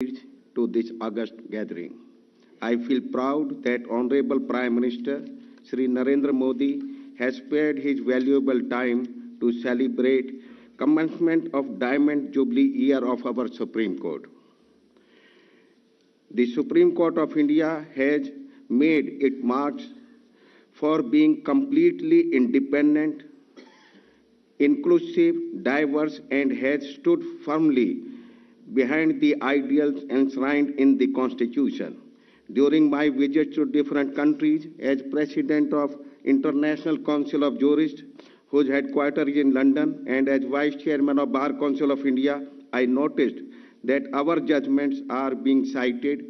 to this August gathering. I feel proud that Honorable Prime Minister Sri Narendra Modi has spared his valuable time to celebrate commencement of Diamond Jubilee year of our Supreme Court. The Supreme Court of India has made its marks for being completely independent, inclusive, diverse, and has stood firmly behind the ideals enshrined in the Constitution. During my visits to different countries as President of International Council of Jurists, whose headquarters is in London, and as Vice Chairman of Bar Council of India, I noticed that our judgments are being cited,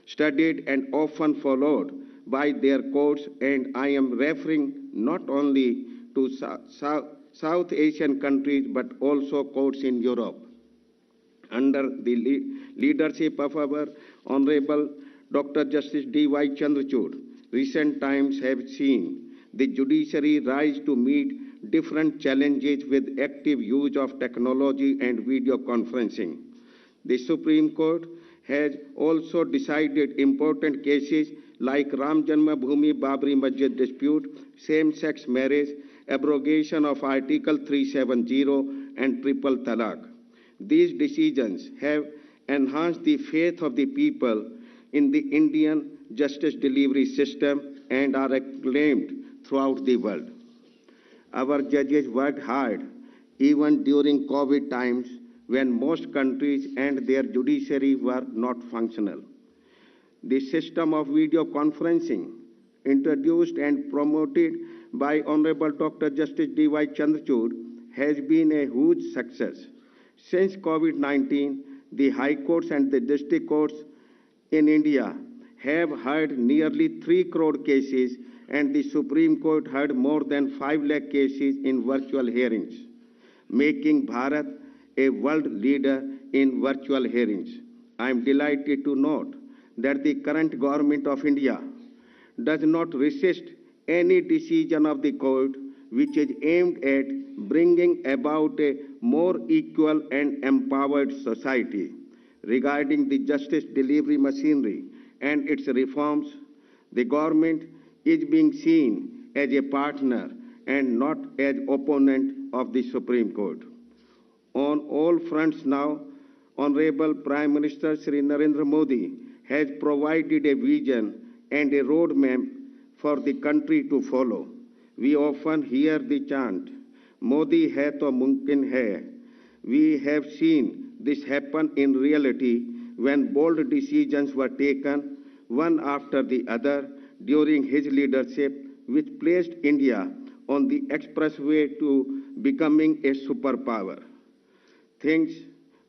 studied, and often followed by their courts, and I am referring not only to South Asian countries but also courts in Europe. Under the leadership of our Honorable Dr. Justice D.Y. Chandrachud, recent times have seen the judiciary rise to meet different challenges with active use of technology and video conferencing. The Supreme Court has also decided important cases like Ram Janmabhoomi Babri Masjid dispute, same-sex marriage, abrogation of Article 370 and triple talaq. These decisions have enhanced the faith of the people in the Indian justice delivery system and are acclaimed throughout the world. Our judges worked hard even during COVID times when most countries and their judiciary were not functional. The system of video conferencing, introduced and promoted by Honorable Dr. Justice D.Y. Chandrachud, has been a huge success. Since COVID-19, the High Courts and the District Courts in India have heard nearly 3 crore cases, and the Supreme Court heard more than 5 lakh cases in virtual hearings, making Bharat a world leader in virtual hearings. I am delighted to note that the current government of India does not resist any decision of the court which is aimed at bringing about a more equal and empowered society. Regarding the justice delivery machinery and its reforms, the government is being seen as a partner and not as opponent of the Supreme Court. On all fronts now, Honorable Prime Minister Sri Narendra Modi has provided a vision and a roadmap for the country to follow. We often hear the chant, Modi hai to mumkin hai. We have seen this happen in reality when bold decisions were taken, one after the other, during his leadership, which placed India on the expressway to becoming a superpower. Things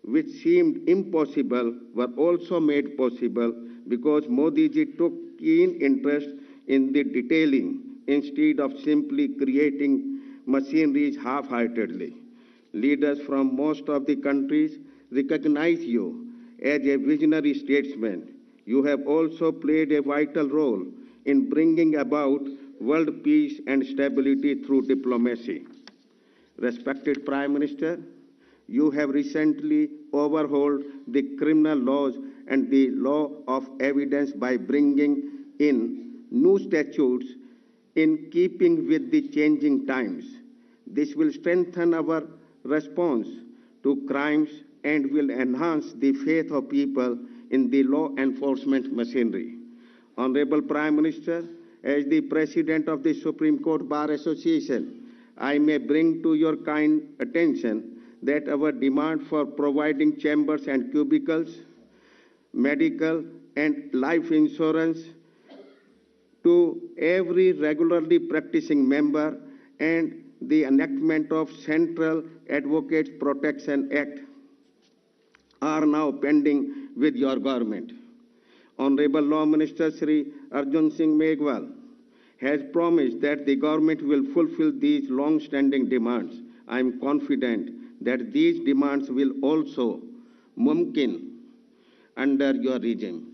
which seemed impossible were also made possible because Modi ji took keen interest in the detailing instead of simply creating machineries half-heartedly. Leaders from most of the countries recognize you as a visionary statesman. You have also played a vital role in bringing about world peace and stability through diplomacy. Respected Prime Minister, you have recently overhauled the criminal laws and the law of evidence by bringing in new statutes in keeping with the changing times. This will strengthen our response to crimes and will enhance the faith of people in the law enforcement machinery. Honorable Prime Minister, as the President of the Supreme Court Bar Association, I may bring to your kind attention that our demand for providing chambers and cubicles, medical and life insurance to every regularly practicing member and the enactment of Central Advocates Protection Act are now pending with your government. Honorable Law Minister Sri Arjun Singh Meghwal has promised that the government will fulfill these long-standing demands. I am confident that these demands will also mumkin under your regime.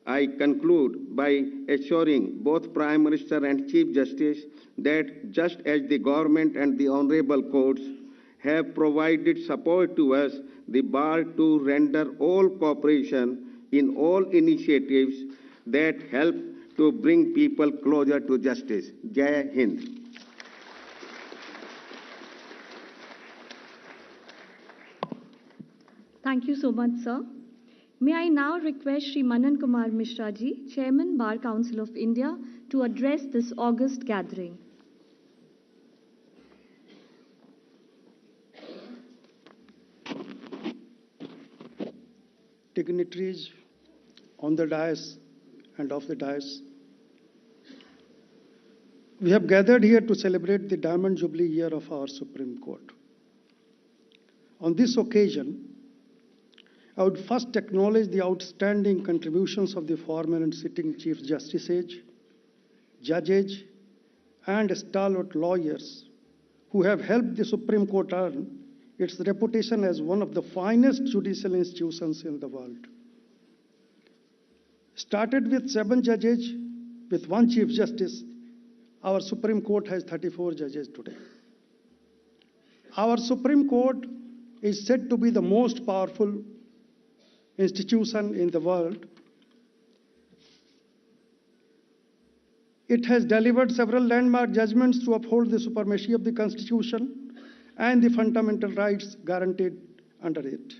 I conclude by assuring both Prime Minister and Chief Justice that just as the government and the honorable courts have provided support to us, the bar, to render all cooperation in all initiatives that help to bring people closer to justice. Jai Hind. Thank you so much, sir. May I now request Shri Manan Kumar Mishra ji, Chairman Bar Council of India, to address this august gathering. Dignitaries on the dais and off the dais, we have gathered here to celebrate the Diamond Jubilee year of our Supreme Court. On this occasion, I would first acknowledge the outstanding contributions of the former and sitting Chief Justices, judges, and stalwart lawyers who have helped the Supreme Court earn its reputation as one of the finest judicial institutions in the world. Started with 7 judges, with 1 Chief Justice, our Supreme Court has 34 judges today. Our Supreme Court is said to be the most powerful institution in the world. It has delivered several landmark judgments to uphold the supremacy of the Constitution and the fundamental rights guaranteed under it.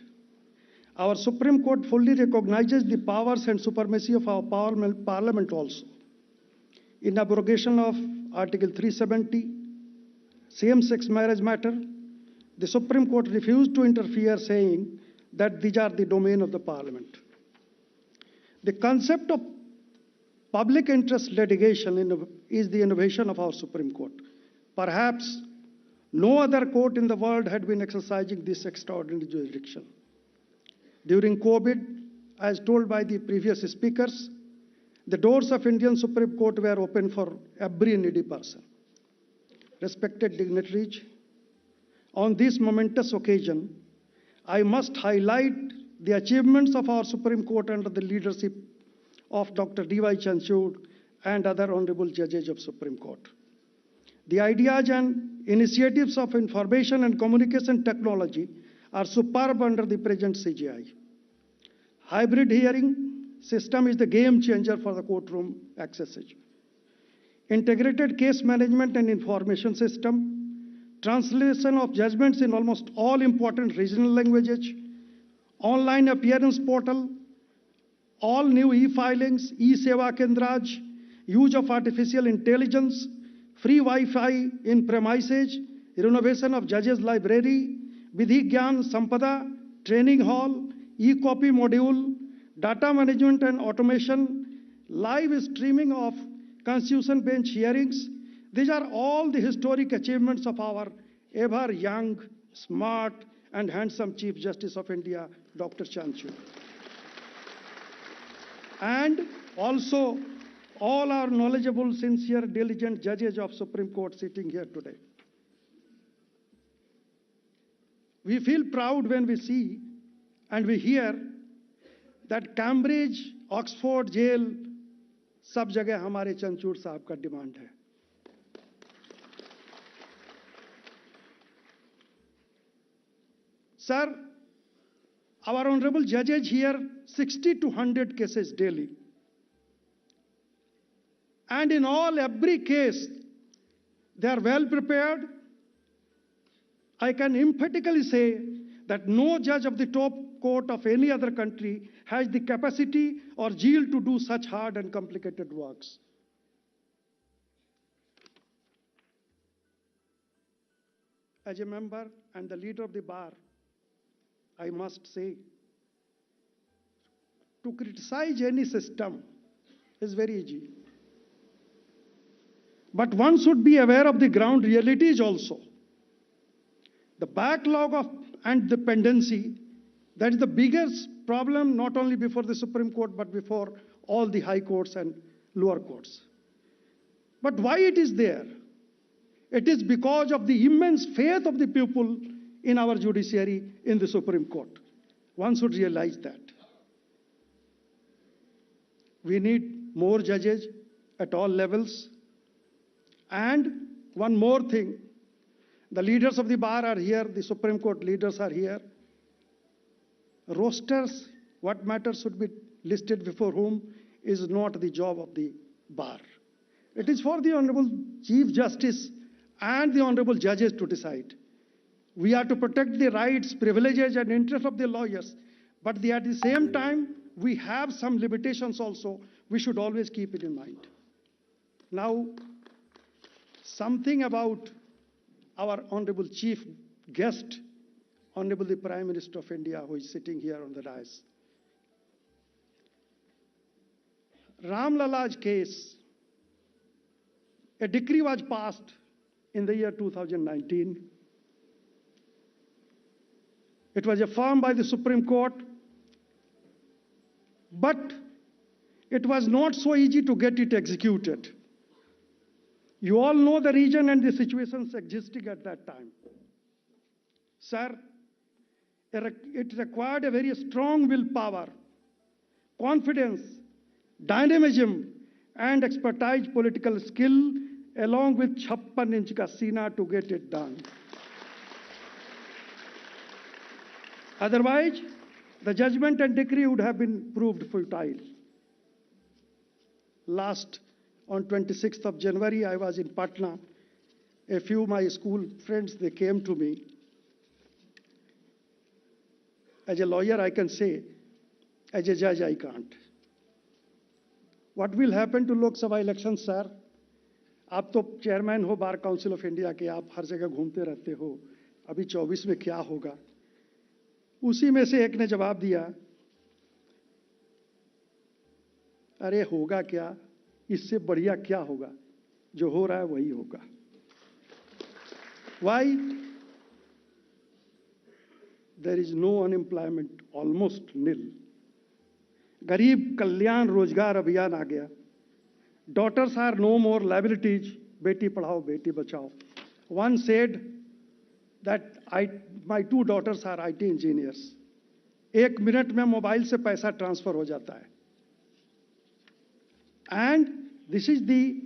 Our Supreme Court fully recognizes the powers and supremacy of our Parliament also. In abrogation of Article 370, same-sex marriage matter, the Supreme Court refused to interfere, saying that these are the domain of the Parliament. The concept of public interest litigation is the innovation of our Supreme Court. Perhaps no other court in the world had been exercising this extraordinary jurisdiction. During COVID, as told by the previous speakers, the doors of Indian Supreme Court were open for every needy person. Respected dignitaries, on this momentous occasion, I must highlight the achievements of our Supreme Court under the leadership of Dr. D.Y. Chanchud and other honorable judges of Supreme Court. The ideas and initiatives of information and communication technology are superb under the present CGI. Hybrid hearing system is the game changer for the courtroom access. Integrated case management and information system, translation of judgments in almost all important regional languages, online appearance portal, all new e-filings, e-seva kendras, use of artificial intelligence, free Wi-Fi in premises, renovation of judges' library, Vidhi Gyan Sampada, training hall, e-copy module, data management and automation, live streaming of Constitution Bench hearings. These are all the historic achievements of our ever young, smart, and handsome Chief Justice of India, Dr. Chanchud. And also all our knowledgeable, sincere, diligent judges of Supreme Court sitting here today. We feel proud when we see and we hear that Cambridge, Oxford jail, सब जगह हमारे चंचूड़ साहब का demand है. Sir, our honorable judges hear 60 to 100 cases daily. And in every case, they are well prepared. I can emphatically say that no judge of the top court of any other country has the capacity or zeal to do such hard and complicated works. As a member and the leader of the bar, I must say, to criticize any system is very easy. But one should be aware of the ground realities also. The backlog and dependency, that is the biggest problem not only before the Supreme Court but before all the high courts and lower courts. But why it is there? It is because of the immense faith of the people in our judiciary in the Supreme Court. One should realize that. We need more judges at all levels. And one more thing, The leaders of the bar are here, the Supreme Court leaders are here. Rosters, what matters should be listed before whom, is not the job of the bar. It is for the Honorable Chief Justice and the Honorable Judges to decide. We are to protect the rights, privileges, and interests of the lawyers, but at the same time, we have some limitations also. We should always keep it in mind. Now, something about our Honorable Chief Guest, Honorable the Prime Minister of India, who is sitting here on the dais. Ram Lala's case, a decree was passed in the year 2019. It was affirmed by the Supreme Court, but it was not so easy to get it executed. You all know the region and the situations existing at that time. Sir, it required a very strong willpower, confidence, dynamism, and expertise political skill, along with 56-inch ka seena to get it done. Otherwise, the judgment and decree would have been proved futile. On 26th of January, I was in Patna. A few of my school friends, they came to me. As a lawyer, I can say, as a judge, I can't. What will happen to Lok Sabha elections, sir? आप तो chairman हो बार council of India के, आप हर जगह घूमते रहते हो. अभी 24 में क्या होगा? उसी में से एक ने जवाब दिया, अरे होगा क्या, इससे बढ़िया क्या होगा, जो हो रहा है वही होगा. Why? There is no unemployment, almost nil. गरीब कल्याण रोजगार अभियान आ गया. Daughters are no more liabilities. Beti Padhao Beti Bachao. One said that my 2 daughters are IT engineers. 1 minute में मोबाइल से पैसा ट्रांसफर हो जाता है. And this is the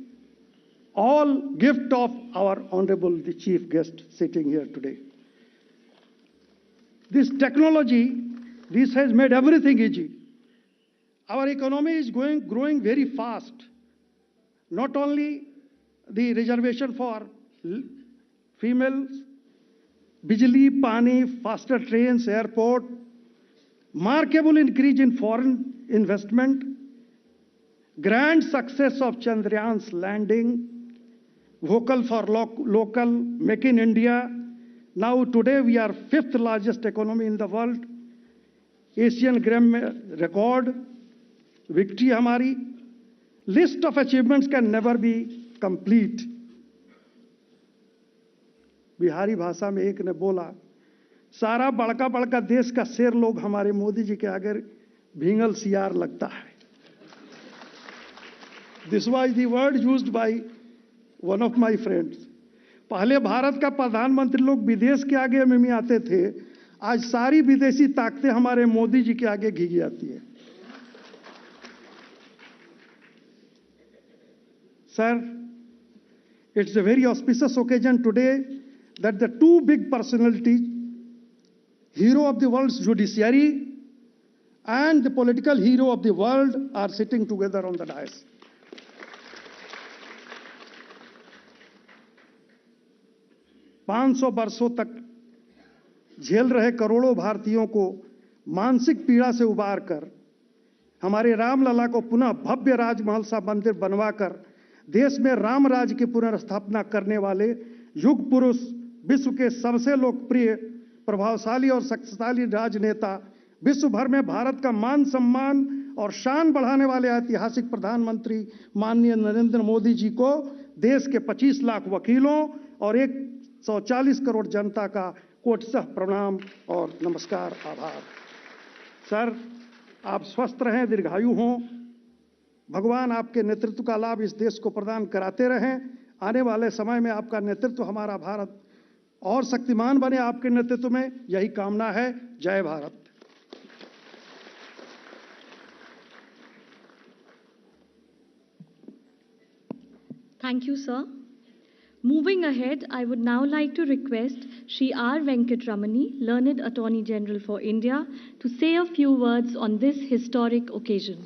all gift of our honorable the chief guest sitting here today. This technology, this has made everything easy. Our economy is growing very fast. Not only the reservation for females, Bijli, Pani, faster trains, airport, markable increase in foreign investment, grand success of Chandrayaan's landing, vocal for local, make in India. Now today we are 5th largest economy in the world. Asian Games record, victory हमारी. List of achievements can never be complete. Bihari भाषा में एक ने बोला, सारा बड़का बड़का देश का शेर लोग हमारे मोदी जी के आगे भींगल सियार लगता है. This was the word used by one of my friends. पहले भारत का प्रधानमंत्री लोग विदेश के आगे में आते थे, आज सारी विदेशी ताकतें हमारे मोदी जी के आगे घिघी आती है. Sir, it's a very auspicious occasion today that the 2 big personalities, hero of the world's judiciary and the political hero of the world, are sitting together on the dais. $500 वर्षों तक झेल रहे करोड़ों भारतीयों को मानसिक पीड़ा से उबारकर हमारे रामलला को पुनः भव्य राजमहल सा मंदिर बनवाकर देश में राम राज्य की पुनर्स्थापना करने वाले युग पुरुष, विश्व के सबसे लोकप्रिय, प्रभावशाली और शक्तिशाली राजनेता, विश्व भर में भारत का मान सम्मान और शान बढ़ाने वाले ऐतिहासिक प्रधानमंत्री माननीय नरेंद्र मोदी जी को देश के 25 लाख वकीलों और 140 करोड़ जनता का कोटिशः प्रणाम और नमस्कार, आभार. सर, आप स्वस्थ रहें, दीर्घायु हों. भगवान आपके नेतृत्व का लाभ इस देश को प्रदान कराते रहें. आने वाले समय में आपका नेतृत्व, हमारा भारत और शक्तिमान बने आपके नेतृत्व में, यही कामना है. जय Bharat. Thank you, sir. Moving Moving ahead, I would now like to request Shri R. Venkatramani, Learned Attorney General for India, to say a few words on this historic occasion.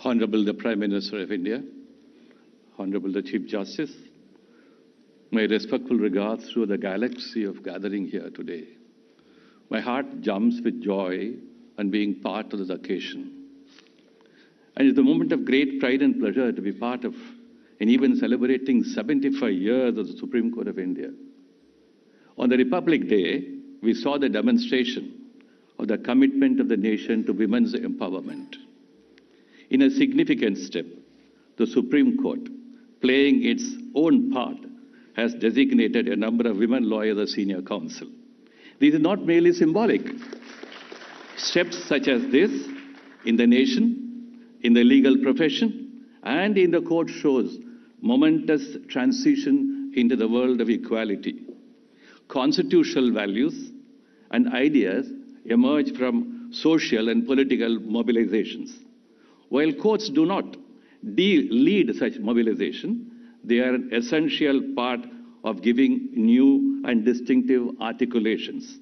Honorable the Prime Minister of India, Honorable the Chief Justice, my respectful regards through the galaxy of gathering here today. My heart jumps with joy on being part of this occasion. And it's a moment of great pride and pleasure to be part of and even celebrating 75 years of the Supreme Court of India. On the Republic Day, we saw the demonstration of the commitment of the nation to women's empowerment. In a significant step, the Supreme Court, playing its own part, has designated a number of women lawyers as senior counsel. These are not merely symbolic. Steps such as this in the nation, in the legal profession, and in the court shows momentous transition into the world of equality. Constitutional values and ideas emerge from social and political mobilizations. While courts do not lead such mobilization, they are an essential part of giving new and distinctive articulations.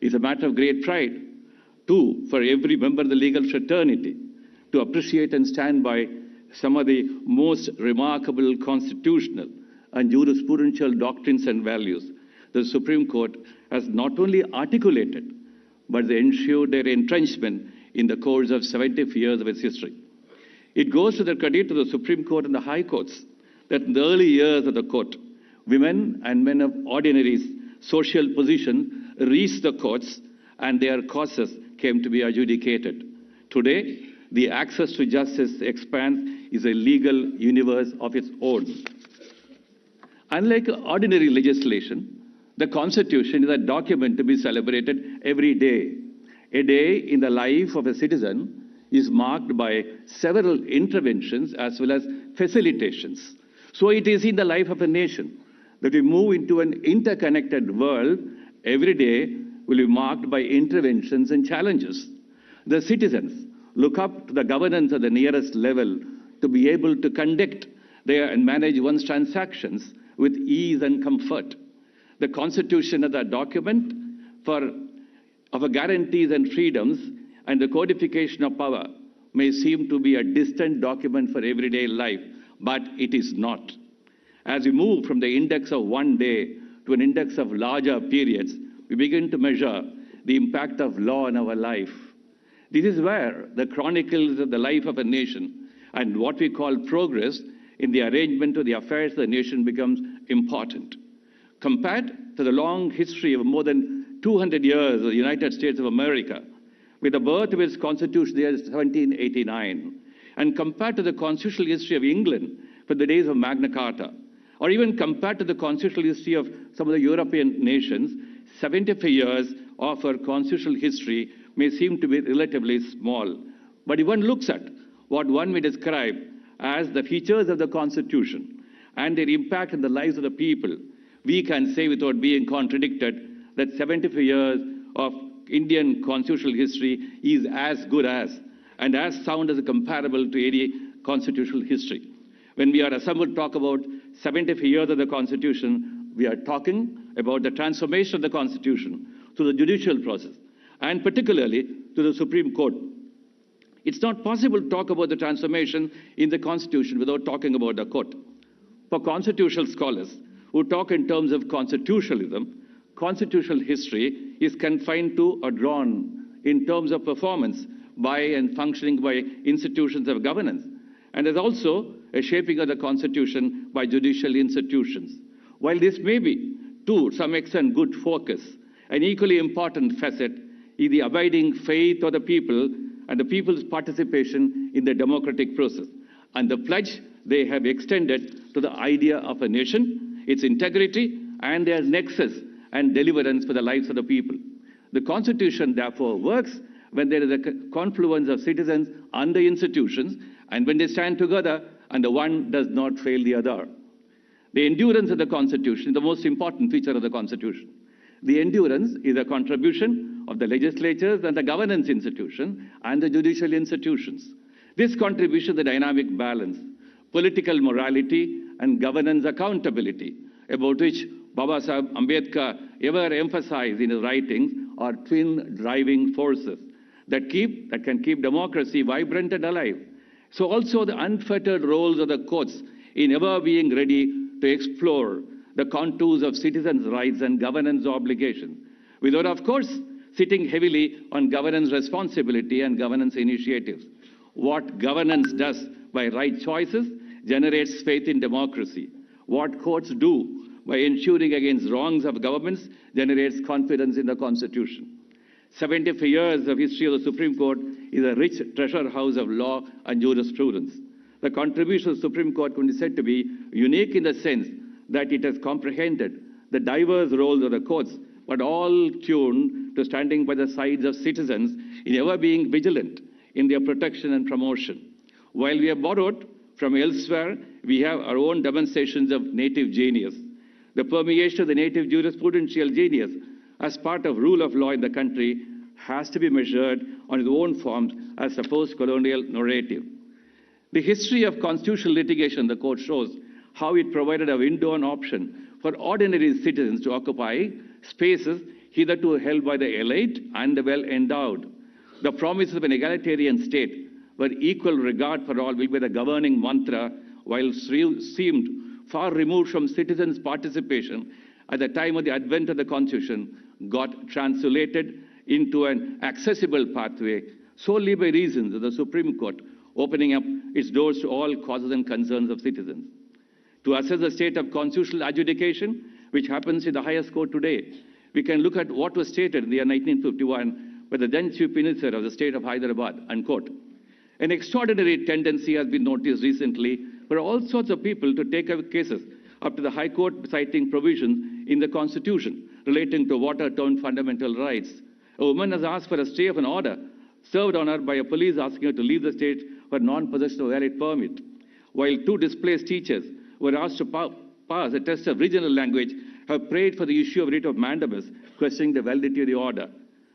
It's a matter of great pride, too, for every member of the legal fraternity to appreciate and stand by some of the most remarkable constitutional and jurisprudential doctrines and values the Supreme Court has not only articulated, but they ensured their entrenchment in the course of 70 years of its history. It goes to the credit of the Supreme Court and the High Courts that in the early years of the court, women and men of ordinary social position reached the courts and their causes came to be adjudicated. Today, the access to justice expands is a legal universe of its own. Unlike ordinary legislation, the Constitution is a document to be celebrated every day. A day in the life of a citizen is marked by several interventions as well as facilitations. So it is in the life of a nation that we move into an interconnected world. Every day will be marked by interventions and challenges. The citizens look up to the governance at the nearest level to be able to conduct and manage one's transactions with ease and comfort. The Constitution is a document of a guarantees and freedoms, and the codification of power may seem to be a distant document for everyday life, but it is not. As we move from the index of one day to an index of larger periods, we begin to measure the impact of law in our life. This is where the chronicles of the life of a nation and what we call progress in the arrangement of the affairs of the nation becomes important. Compared to the long history of more than 200 years of the United States of America, with the birth of its constitution in 1789, and compared to the constitutional history of England for the days of Magna Carta, or even compared to the constitutional history of some of the European nations, 75 years of our constitutional history may seem to be relatively small. But if one looks at what one may describe as the features of the Constitution and their impact on the lives of the people, we can say without being contradicted that 75 years of Indian constitutional history is as good as and as sound as comparable to any constitutional history. When we are assembled to talk about 75 years of the Constitution, we are talking about the transformation of the Constitution through the judicial process, and particularly to the Supreme Court. It's not possible to talk about the transformation in the Constitution without talking about the court. For constitutional scholars who talk in terms of constitutionalism, constitutional history is confined to or drawn in terms of performance by and functioning by institutions of governance. And there's also a shaping of the Constitution by judicial institutions. While this may be, to some extent, good focus, an equally important facet is the abiding faith of the people and the people's participation in the democratic process, and the pledge they have extended to the idea of a nation, its integrity, and their nexus and deliverance for the lives of the people. The Constitution, therefore, works when there is a confluence of citizens and the institutions, and when they stand together and the one does not fail the other. The endurance of the Constitution is the most important feature of the Constitution. The endurance is a contribution of the legislatures and the governance institutions and the judicial institutions. This contribution to the dynamic balance, political morality and governance accountability, about which Baba Sahib Ambedkar ever emphasized in his writings, are twin driving forces that can keep democracy vibrant and alive. So also the unfettered roles of the courts in ever being ready to explore the contours of citizens' rights and governance obligations, without, of course, sitting heavily on governance responsibility and governance initiatives. What governance does by right choices generates faith in democracy. What courts do by ensuring against wrongs of governments generates confidence in the Constitution. 75 years of history of the Supreme Court is a rich treasure house of law and jurisprudence. The contribution of the Supreme Court can be said to be unique in the sense that it has comprehended the diverse roles of the courts, but all tuned to standing by the sides of citizens in ever being vigilant in their protection and promotion. While we have borrowed from elsewhere, we have our own demonstrations of native genius. The permeation of the native jurisprudential genius as part of rule of law in the country has to be measured on its own forms as a post-colonial narrative. The history of constitutional litigation, the court shows how it provided a window and option for ordinary citizens to occupy spaces hitherto held by the elite and the well-endowed. The promises of an egalitarian state where equal regard for all will be the governing mantra, while seemed far removed from citizens' participation at the time of the advent of the Constitution, got translated into an accessible pathway solely by reasons of the Supreme Court opening up its doors to all causes and concerns of citizens. To assess the state of constitutional adjudication, which happens in the highest court today, we can look at what was stated in the year 1951 by the then Chief Minister of the state of Hyderabad, unquote. An extraordinary tendency has been noticed recently for all sorts of people to take up cases up to the High Court citing provisions in the Constitution relating to what are termed fundamental rights. A woman has asked for a stay of an order served on her by a police asking her to leave the state for non-possession of a valid permit, while two displaced teachers were asked to pass a test of regional language have prayed for the issue of writ of mandamus, questioning the validity of the order.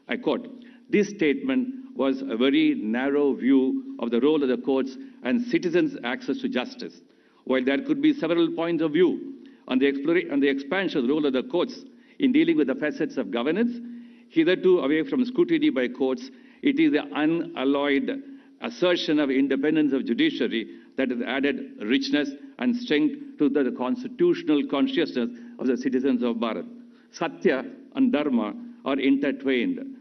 I quote, "This statement was a very narrow view of the role of the courts and citizens' access to justice. While there could be several points of view on the expansion of the role of the courts in dealing with the facets of governance, hitherto away from scrutiny by courts, it is the unalloyed assertion of independence of judiciary that has added richness and strength to the constitutional consciousness of the citizens of Bharat. Satya and Dharma are intertwined.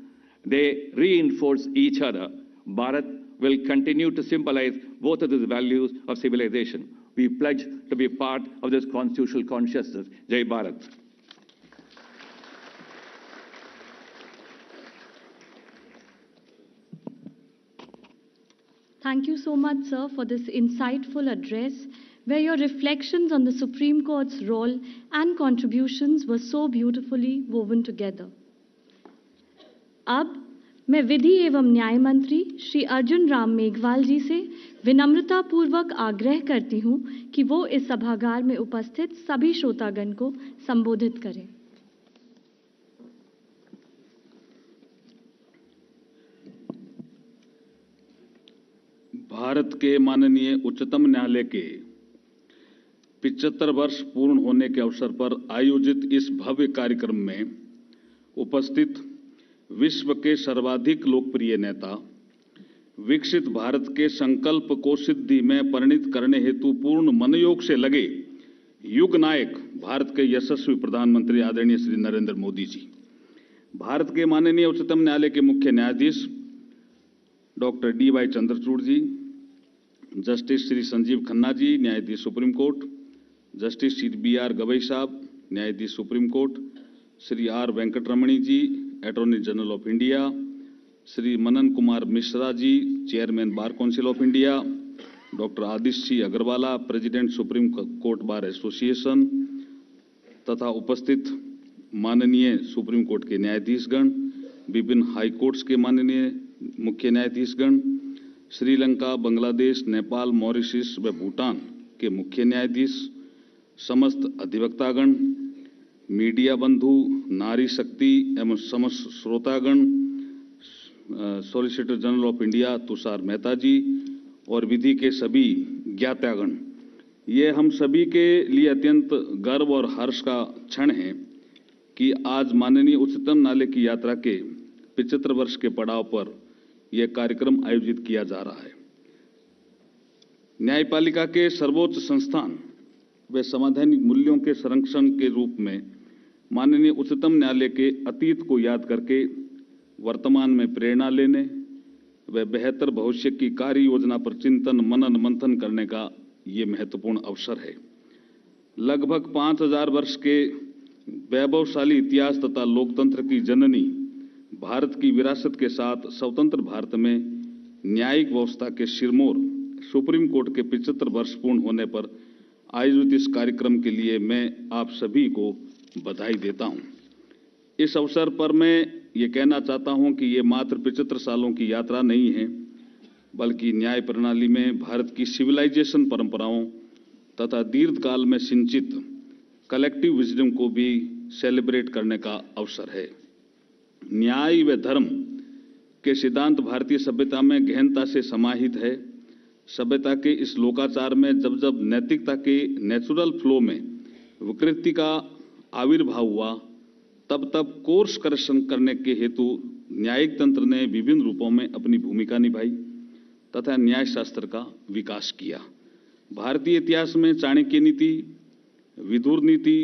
They reinforce each other. Bharat will continue to symbolize both of these values of civilization. We pledge to be part of this constitutional consciousness. Jai Bharat. Thank you so much, sir, for this insightful address, where your reflections on the Supreme Court's role and contributions were so beautifully woven together. अब मैं विधि एवं न्याय मंत्री श्री अर्जुन राम मेघवाल जी से विनम्रता पूर्वक आग्रह करती हूं कि वो इस सभागार में उपस्थित सभी श्रोतागण को संबोधित करें। भारत के माननीय उच्चतम न्यायालय के 75 वर्ष पूर्ण होने के अवसर पर आयोजित इस भव्य कार्यक्रम में उपस्थित विश्व के सर्वाधिक लोकप्रिय नेता, विकसित भारत के संकल्प को सिद्धि में परिणत करने हेतु पूर्ण मनोयोग से लगे युग नायक भारत के यशस्वी प्रधानमंत्री आदरणीय श्री नरेंद्र मोदी जी, भारत के माननीय उच्चतम न्यायालय के मुख्य न्यायाधीश doctor D.Y. Chandrachud ji, justice Shri Sanjiv Khanna ji, न्यायाधीश supreme court, justice Shri B.R. Gavai साहब, न्यायाधीश supreme court, Shri R. Venkataramani ji, attorney general of India, Shri Manan Kumar Mishra ji, chairman bar council of India, doctor Adish Aggarwala, president supreme court bar association, तथा उपस्थित माननीय सुप्रीम कोर्ट के न्यायाधीशगण, विभिन्न हाई कोर्ट्स के माननीय मुख्य न्यायाधीशगण, श्रीलंका, बांग्लादेश, नेपाल, मॉरिशस व भूटान के मुख्य न्यायाधीश, समस्त अधिवक्तागण, मीडिया बंधु, नारी शक्ति एवं समस्त श्रोतागण, solicitor general of India Tushar Mehta ji, और विधि के सभी ज्ञातागण, ये हम सभी के लिए अत्यंत गर्व और हर्ष का क्षण है कि आज माननीय उच्चतम न्यायालय की यात्रा के 75 वर्ष के पड़ाव पर यह कार्यक्रम आयोजित किया जा रहा है। न्यायपालिका के सर्वोच्च संस्थान व संवैधानिक मूल्यों के संरक्षण के रूप में माननीय उच्चतम न्यायालय के अतीत को याद करके वर्तमान में प्रेरणा लेने व बेहतर भविष्य की कार्य योजना पर चिंतन मनन मंथन करने का ये महत्वपूर्ण अवसर है। लगभग 5000 वर्ष के वैभवशाली इतिहास तथा लोकतंत्र की जननी भारत की विरासत के साथ स्वतंत्र भारत में न्यायिक व्यवस्था के सिरमौर सुप्रीम कोर्ट के 75 वर्ष पूर्ण होने पर आयोजित इस कार्यक्रम के लिए मैं आप सभी को बधाई देता हूं। इस अवसर पर मैं ये कहना चाहता हूं कि ये मात्र 75 सालों की यात्रा नहीं है, बल्कि न्याय प्रणाली में भारत की सिविलाइजेशन परंपराओं तथा दीर्घकाल में सिंचित कलेक्टिव विजडम को भी सेलिब्रेट करने का अवसर है। न्याय व धर्म के सिद्धांत भारतीय सभ्यता में गहनता से समाहित है। सभ्यता के इस लोकाचार में जब जब नैतिकता के नेचुरल फ्लो में विकृति का आविर्भाव हुआ, तब तब कोर्स करेक्शन करने के हेतु न्यायिक तंत्र ने विभिन्न रूपों में अपनी भूमिका निभाई तथा न्याय शास्त्र का विकास किया। भारतीय इतिहास में चाणक्य नीति, विदुर नीति,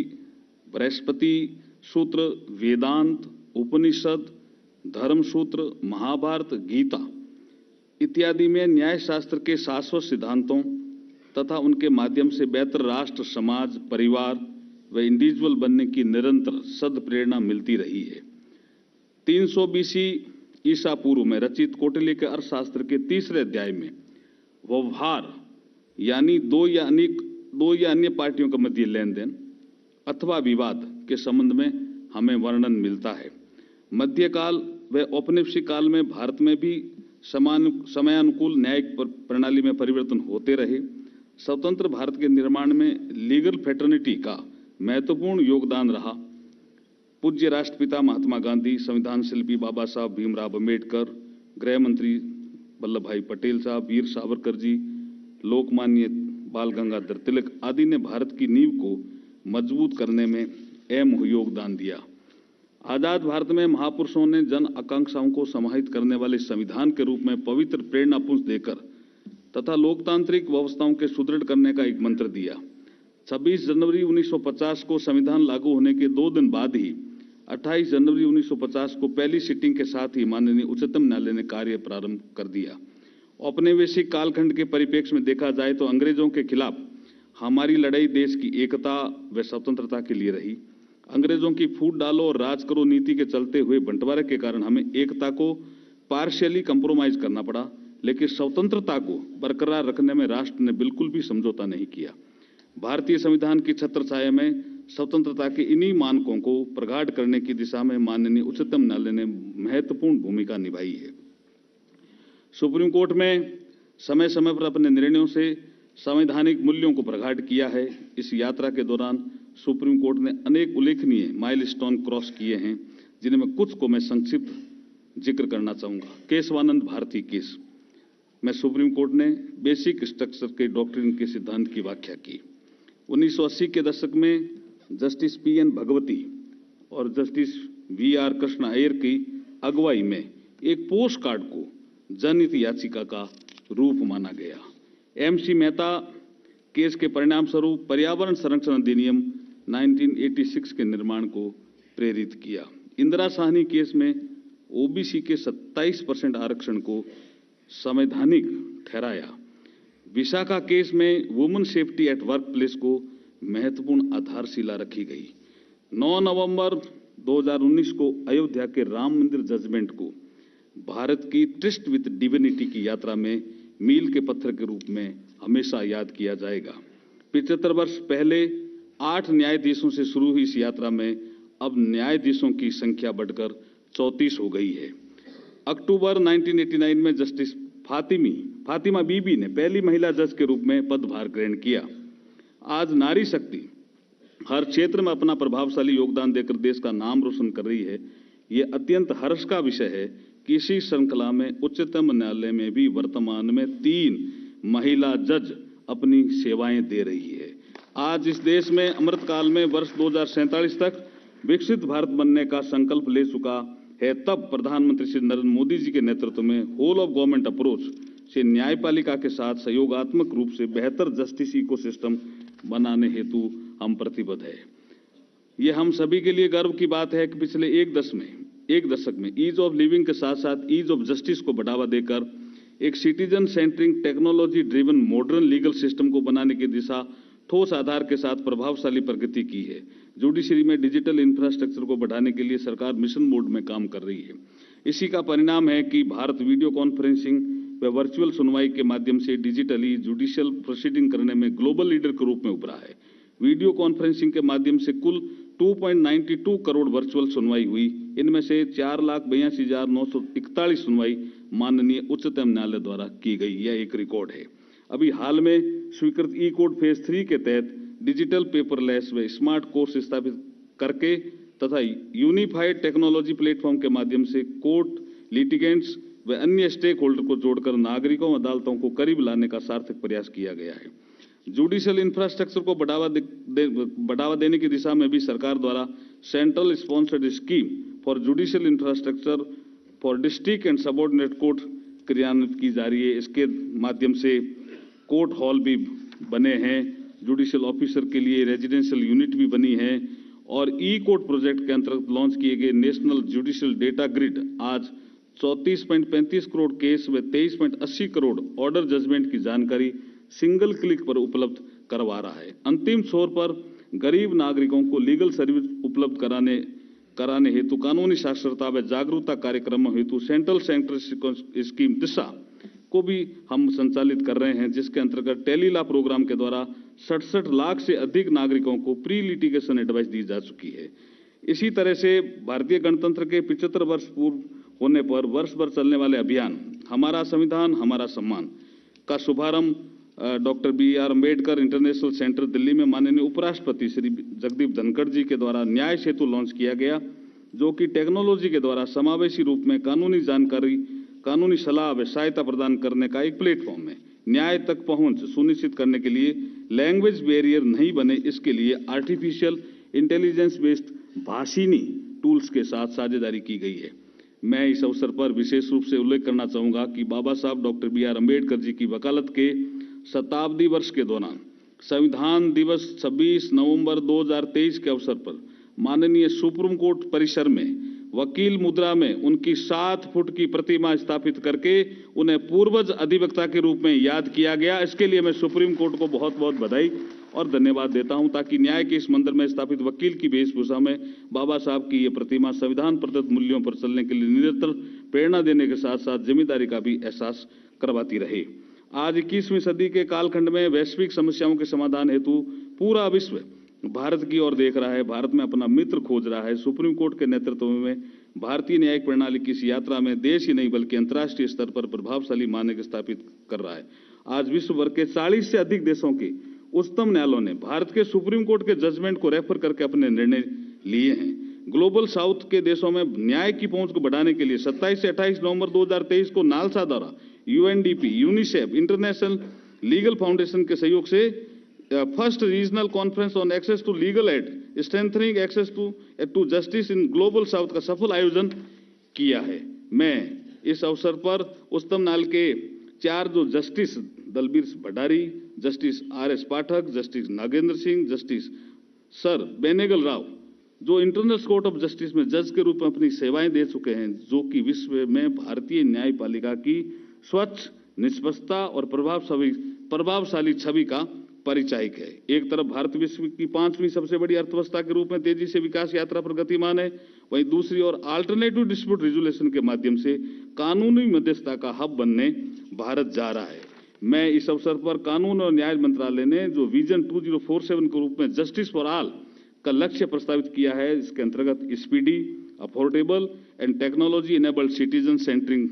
बृहस्पति सूत्र, वेदांत, उपनिषद, धर्मसूत्र, महाभारत, गीता इत्यादि में न्याय शास्त्र के शाश्वत सिद्धांतों तथा उनके माध्यम से बेहतर राष्ट्र, समाज, परिवार व इंडिविजुअल बनने की निरंतर सद प्रेरणा मिलती रही है। 300 BC ईसा पूर्व में रचित कौटिल्य के अर्थशास्त्र के 3रे अध्याय में व्यवहार यानी दो या अन्य पार्टियों के मध्य लेन देन अथवा विवाद के संबंध में हमें वर्णन मिलता है। मध्यकाल व औपनिवेशिक काल में भारत में भी समयानुकूल न्यायिक प्रणाली में परिवर्तन होते रहे। स्वतंत्र भारत के निर्माण में लीगल फ्रेटर्निटी का महत्वपूर्ण योगदान रहा। पूज्य राष्ट्रपिता महात्मा गांधी, संविधान शिल्पी बाबा साहब भीमराव अम्बेडकर, गृह मंत्री वल्लभ भाई पटेल साहब, वीर सावरकर जी, लोकमान्य बाल गंगाधर तिलक आदि ने भारत की नींव को मजबूत करने में अहम योगदान दिया। आजाद भारत में महापुरुषों ने जन आकांक्षाओं को समाहित करने वाले संविधान के रूप में पवित्र प्रेरणा पुंज देकर तथा लोकतांत्रिक व्यवस्थाओं के सुदृढ़ करने का एक मंत्र दिया। 26 जनवरी 1950 को संविधान लागू होने के 2 दिन बाद ही 28 जनवरी 1950 को पहली सिटिंग के साथ ही माननीय उच्चतम न्यायालय ने कार्य प्रारंभ कर दिया। औपनिवेशिक कालखंड के परिप्रेक्ष्य में देखा जाए तो अंग्रेजों के खिलाफ हमारी लड़ाई देश की एकता व स्वतंत्रता के लिए रही। अंग्रेजों की फूट डालो और राज करो नीति के चलते हुए बंटवारे के कारण हमें एकता को पार्शियली कंप्रोमाइज करना पड़ा, लेकिन स्वतंत्रता को बरकरार रखने में राष्ट्र ने बिल्कुल भी समझौता नहीं किया। भारतीय संविधान की छत्रछाया में स्वतंत्रता के इन्हीं मानकों को प्रगाढ़ करने की दिशा में माननीय उच्चतम न्यायालय ने महत्वपूर्ण भूमिका निभाई है। सुप्रीम कोर्ट में समय समय पर अपने निर्णयों से संवैधानिक मूल्यों को प्रगाढ़ किया है। इस यात्रा के दौरान सुप्रीम कोर्ट ने अनेक उल्लेखनीय माइलस्टोन क्रॉस किए हैं, जिनमें कुछ को मैं संक्षिप्त जिक्र करना चाहूंगा। केशवानंद भारती केस में सुप्रीम कोर्ट ने बेसिक स्ट्रक्चर के डॉक्ट्रिन के सिद्धांत की व्याख्या की। 1980 के दशक में जस्टिस PN भगवती और जस्टिस VR कृष्ण अय्यर की अगुवाई में एक पोस्ट कार्ड को जनहित याचिका का रूप माना गया। MC मेहता केस के परिणाम स्वरूप पर्यावरण संरक्षण अधिनियम 1986 के निर्माण को प्रेरित किया। इंदिरा साहनी केस में OBC के 27% आरक्षण को संवैधानिक ठहराया। विशाखा केस में women safety at work place को महत्वपूर्ण आधारशिला रखी गई। 9 नवंबर 2019 को अयोध्या के राम मंदिर जजमेंट को भारत की ट्रस्ट विद डिविनिटी की यात्रा में मील के पत्थर के रूप में हमेशा याद किया जाएगा। 75 वर्ष पहले 8 न्यायाधीशों से शुरू हुई इस यात्रा में अब न्यायाधीशों की संख्या बढ़कर 34 हो गई है। अक्टूबर 1989 में जस्टिस फातिमा बीबी ने पहली महिला जज के रूप में पदभार ग्रहण किया। आज नारी शक्ति हर क्षेत्र में अपना प्रभावशाली योगदान देकर देश का नाम रोशन कर रही है। ये अत्यंत हर्ष का विषय है कि इसी श्रृंखला में उच्चतम न्यायालय में भी वर्तमान में 3 महिला जज अपनी सेवाएं दे रही है। आज इस देश में अमृतकाल में वर्ष 2047 तक विकसित भारत बनने का संकल्प ले चुका है। तब प्रधानमंत्री श्री नरेंद्र मोदी जी के नेतृत्व में होल ऑफ गवर्नमेंट अप्रोच से न्यायपालिका के साथ सहयोगात्मक रूप से बेहतर जस्टिस इकोसिस्टम बनाने हेतु हम प्रतिबद्ध है। ये हम सभी के लिए गर्व की बात है कि पिछले एक दशक में ईज ऑफ लिविंग के साथ साथ ईज ऑफ जस्टिस को बढ़ावा देकर एक citizen centric technology driven modern legal system को बनाने की दिशा ठोस आधार के साथ प्रभावशाली प्रगति की है। जुडिशरी में डिजिटल इंफ्रास्ट्रक्चर को बढ़ाने के लिए सरकार मिशन मोड में काम कर रही है। इसी का परिणाम है कि भारत वीडियो कॉन्फ्रेंसिंग व वर्चुअल सुनवाई के माध्यम से डिजिटली जुडिशियल प्रोसीडिंग करने में ग्लोबल लीडर के रूप में उभरा है। वीडियो कॉन्फ्रेंसिंग के माध्यम से कुल 2.92 करोड़ वर्चुअल सुनवाई हुई। इनमें से 4,82,941 सुनवाई माननीय उच्चतम न्यायालय द्वारा की गई। यह एक रिकॉर्ड है। अभी हाल में स्वीकृत ई कोड फेज 3 के तहत डिजिटल पेपरलेस व स्मार्ट कोर्स स्थापित करके तथा यूनिफाइड टेक्नोलॉजी प्लेटफॉर्म के माध्यम से कोर्ट, लिटिगेंट्स व अन्य स्टेक होल्डर को जोड़कर नागरिकों व अदालतों को करीब लाने का सार्थक प्रयास किया गया है। जुडिशियल इंफ्रास्ट्रक्चर को बढ़ावा देने की दिशा में भी सरकार द्वारा central sponsored scheme for judicial infrastructure for district and subordinate court क्रियान्वित की जा रही है। इसके माध्यम से कोर्ट हॉल भी बने हैं, जुडिशियल ऑफिसर के लिए रेजिडेंशियल यूनिट भी बनी है और ई कोर्ट प्रोजेक्ट के अंतर्गत लॉन्च किए गए नेशनल जुडिशियल डेटा ग्रिड आज 34.35 करोड़ केस व 23.80 करोड़ ऑर्डर जजमेंट की जानकारी सिंगल क्लिक पर उपलब्ध करवा रहा है। अंतिम छोर पर गरीब नागरिकों को लीगल सर्विस उपलब्ध कराने हेतु कानूनी साक्षरता व जागरूकता कार्यक्रमों हेतु सेंट्रल स्कीम दिशा को भी हम संचालित कर रहे हैं, जिसके अंतर्गत टेलीला प्रोग्राम के द्वारा 67 लाख से अधिक नागरिकों को प्री लिटिगेशन एडवाइस दी जा चुकी है। इसी तरह से भारतीय गणतंत्र के 75 वर्ष पूर्व होने पर वर्ष भर चलने वाले अभियान हमारा संविधान हमारा सम्मान का शुभारंभ doctor B R. Ambedkar international centre Delhi में माननीय उपराष्ट्रपति श्री जगदीप धनखड़ जी के द्वारा न्याय सेतु लॉन्च किया गया, जो कि टेक्नोलॉजी के द्वारा समावेशी रूप में कानूनी जानकारी, कानूनी सलाह व सहायता प्रदान करने का एक प्लेटफॉर्म है। न्याय तक पहुंच सुनिश्चित करने के लिए लैंग्वेज बैरियर नहीं बने, इसके लिए artificial intelligence based Bhashini tools के साथ साझेदारी की गई है। मैं इस अवसर पर विशेष रूप से उल्लेख करना चाहूंगा कि बाबा साहब डॉक्टर बी.आर. अम्बेडकर जी की वकालत के शताब्दी वर्ष के दौरान संविधान दिवस 26 नवंबर 2023 के अवसर पर माननीय सुप्रीम कोर्ट परिसर में वकील मुद्रा में उनकी 7 फुट की प्रतिमा स्थापित करके उन्हें पूर्वज अधिवक्ता के रूप में याद किया गया। इसके लिए मैं सुप्रीम कोर्ट को बहुत बहुत बधाई और धन्यवाद देता हूं, ताकि न्याय के इस मंदिर में स्थापित वकील की वेशभूषा में बाबा साहब की ये प्रतिमा संविधान प्रदत्त मूल्यों पर चलने के लिए निरंतर प्रेरणा देने के साथ साथ जिम्मेदारी का भी एहसास करवाती रहे। आज 21वीं सदी के कालखंड में वैश्विक समस्याओं के समाधान हेतु पूरा विश्व भारत की ओर देख रहा है, भारत में अपना मित्र खोज रहा है। सुप्रीम कोर्ट के नेतृत्व में भारतीय न्यायिक प्रणाली की इस यात्रा में देश ही नहीं बल्कि अंतर्राष्ट्रीय स्तर पर प्रभावशाली मानक स्थापित कर रहा है। आज विश्व भर के 40 से अधिक देशों के उच्चतम न्यायालयों ने भारत के सुप्रीम कोर्ट के जजमेंट को रेफर करके अपने निर्णय लिए हैं। ग्लोबल साउथ के देशों में न्याय की पहुंच को बढ़ाने के लिए 27 से 28 नवंबर 2023 को नालसा द्वारा UNDP, UNICEF, international legal foundation के सहयोग से first regional conference on access to legal aid strengthening access to justice in global south का सफल आयोजन किया है। मैं इस अवसर पर उच्चतम न्यायालय के 4 जो justice Dalveer Bhandari, justice R S. Pathak, justice Nagendra Singh, justice sir Benegal Rau, जो इंटरनेशनल कोर्ट ऑफ जस्टिस में जज के रूप में अपनी सेवाएं दे चुके हैं, जो कि विश्व में भारतीय न्यायपालिका की स्वच्छ, निष्पक्षता और प्रभावशाली छवि का परिचायक है। एक तरफ भारत विश्व की 5वीं सबसे बड़ी अर्थव्यवस्था के रूप में तेजी से विकास यात्रा पर गतिमान है, वहीं दूसरी ओर अल्टरनेटिव डिस्प्यूट रेजोल्यूशन के माध्यम से कानूनी मध्यस्थता का हब बनने भारत जा रहा है। मैं इस अवसर पर कानून और न्याय मंत्रालय ने जो विजन 2047 के रूप में जस्टिस फॉर ऑल का लक्ष्य प्रस्तावित किया है, इसके अंतर्गत speedy, affordable and technology enabled citizen centring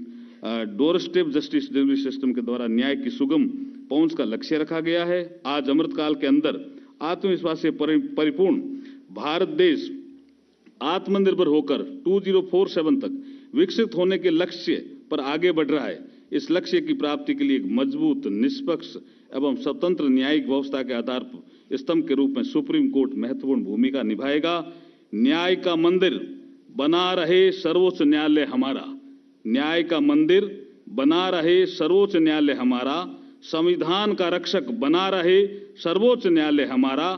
door step justice delivery system के द्वारा न्याय की सुगम पहुंच का लक्ष्य रखा गया है। आज अमृतकाल के अंदर आत्मविश्वास से परिपूर्ण भारत देश आत्मनिर्भर होकर 2047 तक विकसित होने के लक्ष्य पर आगे बढ़ रहा है। इस लक्ष्य की प्राप्ति के लिए एक मजबूत, निष्पक्ष एवं स्वतंत्र न्यायिक व्यवस्था के आधार स्तंभ के रूप में सुप्रीम कोर्ट महत्वपूर्ण भूमिका निभाएगा। न्याय का मंदिर बना रहे सर्वोच्च न्यायालय हमारा, न्याय का मंदिर बना रहे सर्वोच्च न्यायालय हमारा, संविधान का रक्षक बना रहे सर्वोच्च न्यायालय हमारा।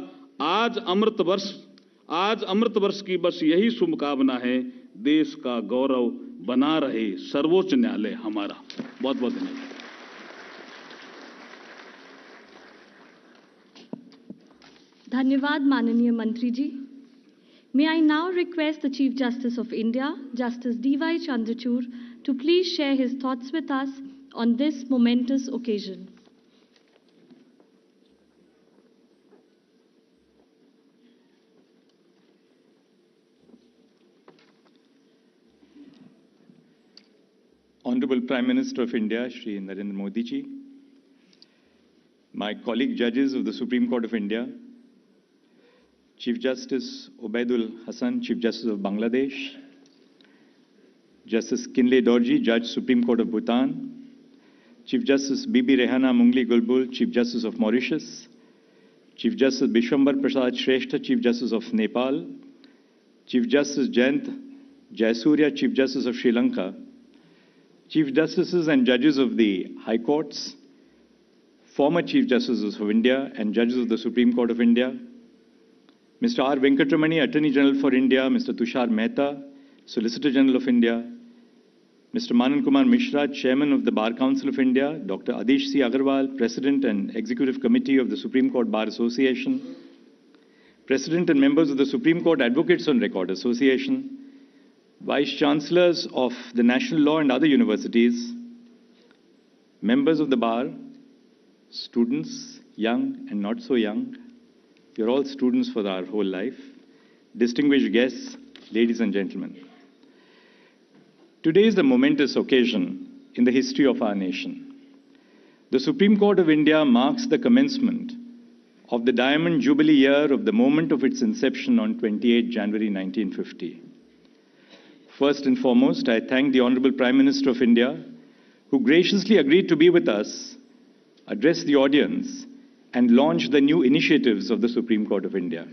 आज अमृत वर्ष की बस यही शुभकामना है, देश का गौरव बना रहे सर्वोच्च न्यायालय हमारा। बहुत बहुत धन्यवाद। धन्यवाद माननीय मंत्री जी। May I now request the Chief Justice of India, Justice D.Y. Chandrachud, to please share his thoughts with us on this momentous occasion. Honorable Prime Minister of India, Shri Narendra Modi ji, my colleague judges of the Supreme Court of India, Chief Justice Obaidul Hassan, Chief Justice of Bangladesh, Justice Kinley Dorji, Judge Supreme Court of Bhutan, Chief Justice Bibi Rehana Mungli Gulbul, Chief Justice of Mauritius, Chief Justice Bishwambar Prasad Shrestha, Chief Justice of Nepal, Chief Justice Jayant Jayasurya, Chief Justice of Sri Lanka, Chief Justices and Judges of the High Courts, former Chief Justices of India and Judges of the Supreme Court of India, Mr. R. Venkatramani, Attorney General for India, Mr. Tushar Mehta, Solicitor General of India, Mr. Manan Kumar Mishra, Chairman of the Bar Council of India, Dr. Adish C. Agarwal, President and Executive Committee of the Supreme Court Bar Association, President and members of the Supreme Court Advocates on Record Association, Vice Chancellors of the National Law and other universities, members of the bar, students, young and not so young, you're all students for our whole life, distinguished guests, ladies and gentlemen. Today is a momentous occasion in the history of our nation. The Supreme Court of India marks the commencement of the Diamond Jubilee year of the moment of its inception on 28 January 1950. First and foremost, I thank the Honorable Prime Minister of India, who graciously agreed to be with us, address the audience, and launch the new initiatives of the Supreme Court of India.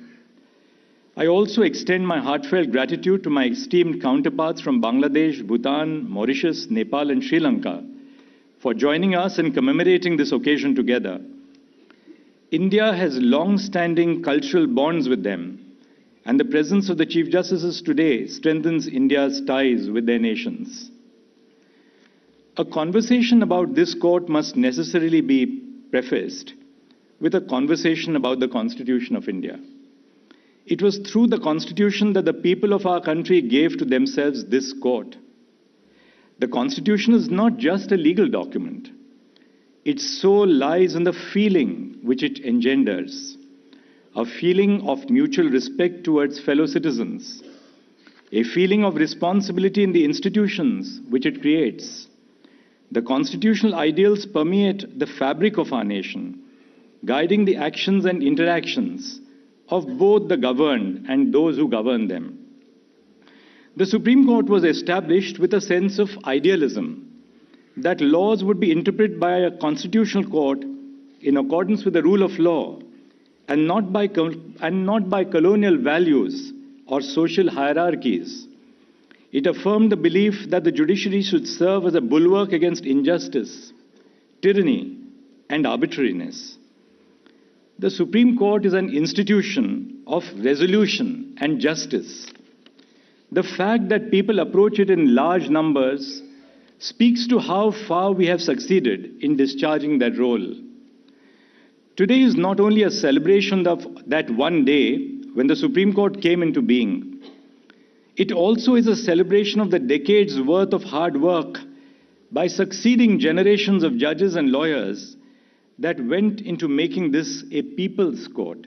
I also extend my heartfelt gratitude to my esteemed counterparts from Bangladesh, Bhutan, Mauritius, Nepal, and Sri Lanka for joining us in commemorating this occasion together. India has long-standing cultural bonds with them, and the presence of the Chief Justices today strengthens India's ties with their nations. A conversation about this court must necessarily be prefaced with a conversation about the Constitution of India. It was through the Constitution that the people of our country gave to themselves this court. The Constitution is not just a legal document. Its soul lies in the feeling which it engenders, a feeling of mutual respect towards fellow citizens, a feeling of responsibility in the institutions which it creates. The constitutional ideals permeate the fabric of our nation, guiding the actions and interactions of both the governed and those who govern them. The Supreme Court was established with a sense of idealism, that laws would be interpreted by a constitutional court in accordance with the rule of law, and not by colonial values or social hierarchies. It affirmed the belief that the judiciary should serve as a bulwark against injustice, tyranny, and arbitrariness. The Supreme Court is an institution of resolution and justice. The fact that people approach it in large numbers speaks to how far we have succeeded in discharging that role. Today is not only a celebration of that one day when the Supreme Court came into being. It also is a celebration of the decades' worth of hard work by succeeding generations of judges and lawyers that went into making this a people's court.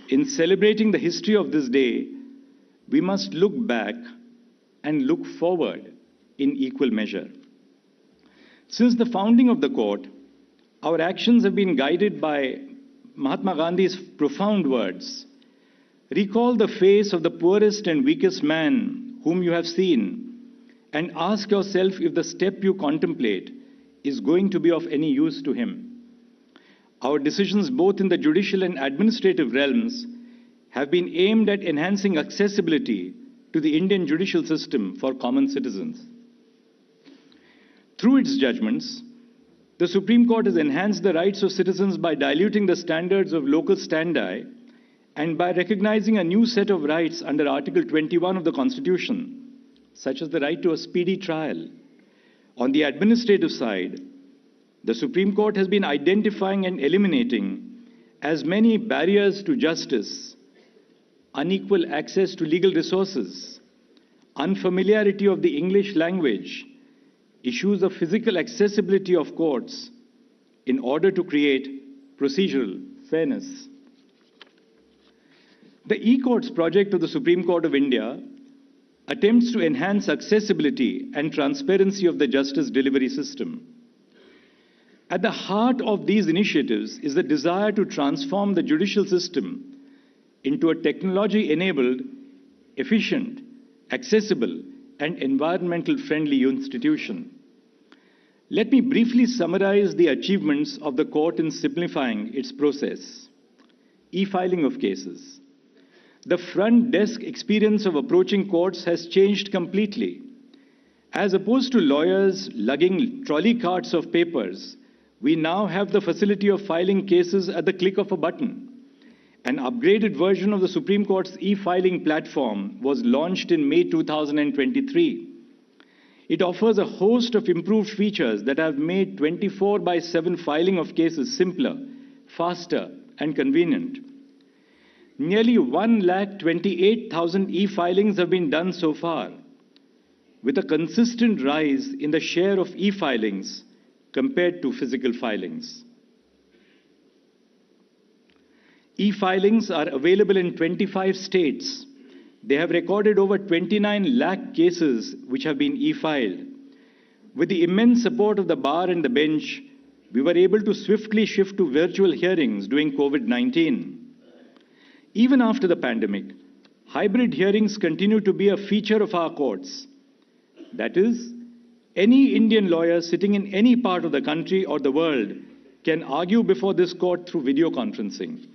In celebrating the history of this day, we must look back and look forward in equal measure. Since the founding of the court, our actions have been guided by Mahatma Gandhi's profound words. Recall the face of the poorest and weakest man whom you have seen, and ask yourself if the step you contemplate is going to be of any use to him. Our decisions, both in the judicial and administrative realms, have been aimed at enhancing accessibility to the Indian judicial system for common citizens. Through its judgments, the Supreme Court has enhanced the rights of citizens by diluting the standards of local standi and by recognizing a new set of rights under Article 21 of the Constitution, such as the right to a speedy trial. On the administrative side, the Supreme Court has been identifying and eliminating as many barriers to justice: unequal access to legal resources, unfamiliarity of the English language, issues of physical accessibility of courts, in order to create procedural fairness. The e-courts project of the Supreme Court of India attempts to enhance accessibility and transparency of the justice delivery system. At the heart of these initiatives is the desire to transform the judicial system into a technology-enabled, efficient, accessible, and environmental-friendly institution. Let me briefly summarize the achievements of the court in simplifying its process. E-filing of cases. The front desk experience of approaching courts has changed completely. As opposed to lawyers lugging trolley carts of papers, we now have the facility of filing cases at the click of a button. An upgraded version of the Supreme Court's e-filing platform was launched in May 2023. It offers a host of improved features that have made 24/7 filing of cases simpler, faster, and convenient. Nearly 128,000 e-filings have been done so far, with a consistent rise in the share of e-filings compared to physical filings. E-filings are available in 25 states. They have recorded over 29 lakh cases which have been e-filed. With the immense support of the bar and the bench, we were able to swiftly shift to virtual hearings during COVID-19. Even after the pandemic, hybrid hearings continue to be a feature of our courts. That is, any Indian lawyer sitting in any part of the country or the world can argue before this court through video conferencing.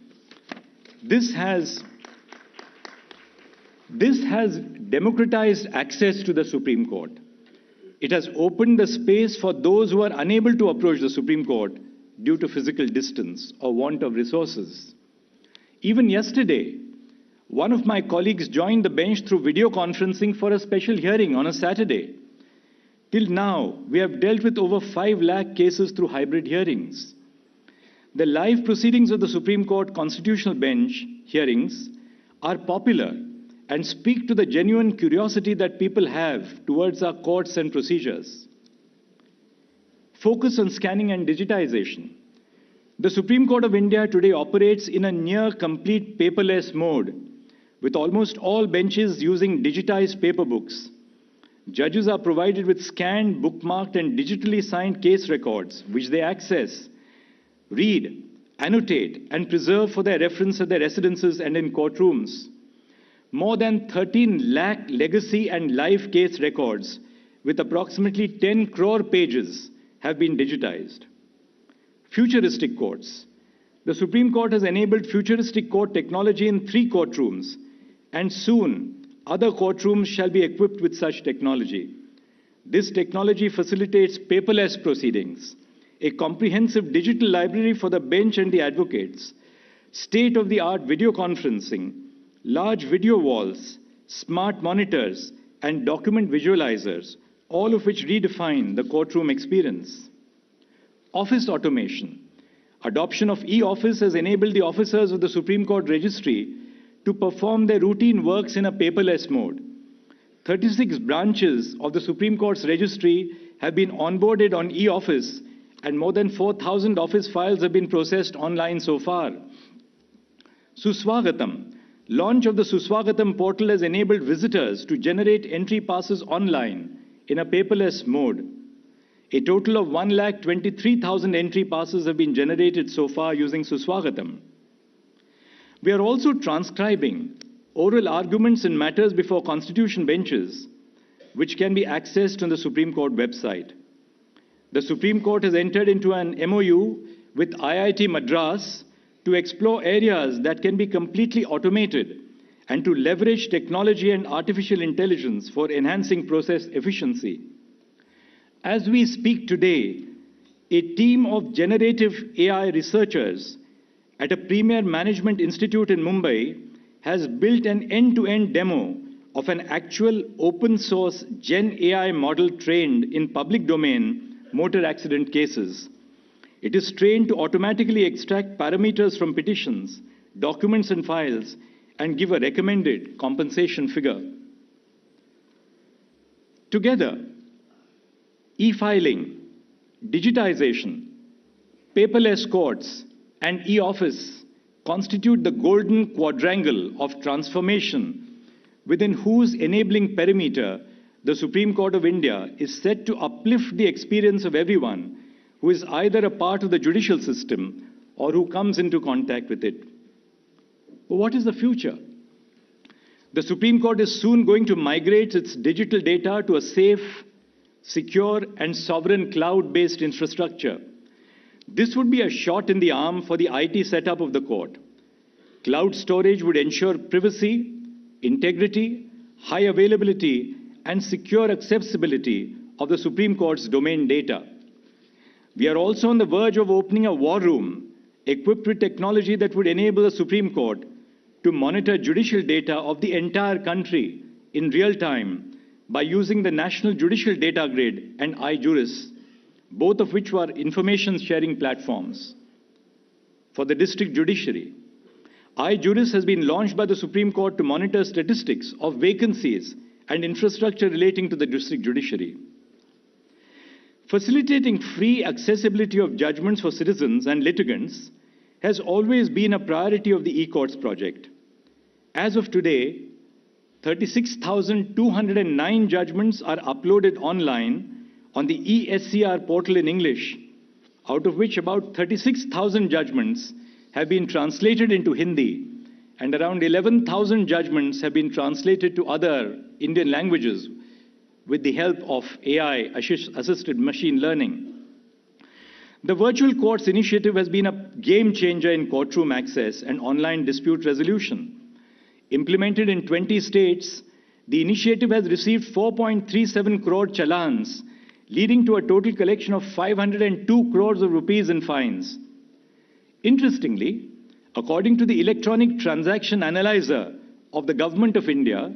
This has democratized access to the Supreme Court. It has opened the space for those who are unable to approach the Supreme Court due to physical distance or want of resources. Even yesterday, one of my colleagues joined the bench through video conferencing for a special hearing on a Saturday. Till now, we have dealt with over 5 lakh cases through hybrid hearings. The live proceedings of the Supreme Court Constitutional Bench hearings are popular and speak to the genuine curiosity that people have towards our courts and procedures. Focus on scanning and digitization. The Supreme Court of India today operates in a near complete paperless mode, with almost all benches using digitized paper books. Judges are provided with scanned, bookmarked, and digitally signed case records, which they access, read, annotate, and preserve for their reference at their residences and in courtrooms. More than 13 lakh legacy and live case records, with approximately 10 crore pages, have been digitized. Futuristic courts. The Supreme Court has enabled futuristic court technology in 3 courtrooms, and soon other courtrooms shall be equipped with such technology. This technology facilitates paperless proceedings, a comprehensive digital library for the bench and the advocates, state-of-the-art video conferencing, large video walls, smart monitors, and document visualizers, all of which redefine the courtroom experience. Office automation. Adoption of e-office has enabled the officers of the Supreme Court Registry to perform their routine works in a paperless mode. 36 branches of the Supreme Court's registry have been onboarded on e-office, and more than 4,000 office files have been processed online so far. Suswagatam. Launch of the Suswagatam portal has enabled visitors to generate entry passes online in a paperless mode. A total of 123,000 entry passes have been generated so far using Suswagatam. We are also transcribing oral arguments in matters before constitution benches, which can be accessed on the Supreme Court website. The Supreme Court has entered into an MOU with IIT Madras to explore areas that can be completely automated and to leverage technology and artificial intelligence for enhancing process efficiency. As we speak today, a team of generative AI researchers at a premier management institute in Mumbai has built an end-to-end demo of an actual open-source Gen AI model trained in public domain motor accident cases. It is trained to automatically extract parameters from petitions, documents and files, and give a recommended compensation figure. Together, e-filing, digitization, paperless courts, and e-office constitute the golden quadrangle of transformation within whose enabling perimeter the Supreme Court of India is set to uplift the experience of everyone who is either a part of the judicial system or who comes into contact with it. But what is the future? The Supreme Court is soon going to migrate its digital data to a safe, secure, and sovereign cloud-based infrastructure. This would be a shot in the arm for the IT setup of the court. Cloud storage would ensure privacy, integrity, high availability, and secure accessibility of the Supreme Court's domain data. We are also on the verge of opening a war room equipped with technology that would enable the Supreme Court to monitor judicial data of the entire country in real time by using the National Judicial Data Grid and iJuris, both of which were information sharing platforms. For the district judiciary, iJuris has been launched by the Supreme Court to monitor statistics of vacancies and infrastructure relating to the district judiciary. Facilitating free accessibility of judgments for citizens and litigants has always been a priority of the e-courts project. As of today, 36,209 judgments are uploaded online on the eSCR portal in English, out of which about 36,000 judgments have been translated into Hindi, and around 11,000 judgments have been translated to other Indian languages with the help of AI-assisted machine learning. The Virtual Courts initiative has been a game changer in courtroom access and online dispute resolution. Implemented in 20 states, the initiative has received 4.37 crore challans, leading to a total collection of 502 crores of rupees in fines. Interestingly, according to the Electronic Transaction Analyzer of the Government of India,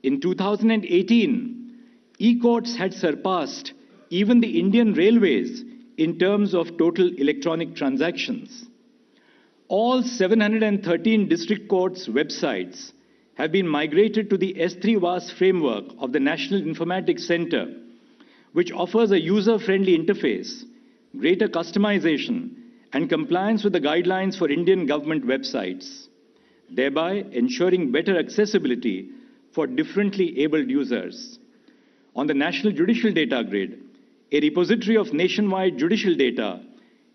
in 2018, e-courts had surpassed even the Indian Railways in terms of total electronic transactions. All 713 district courts' websites have been migrated to the S3VAS framework of the National Informatics Center, which offers a user-friendly interface, greater customization, and compliance with the guidelines for Indian government websites, thereby ensuring better accessibility for differently abled users. On the National Judicial Data Grid, a repository of nationwide judicial data,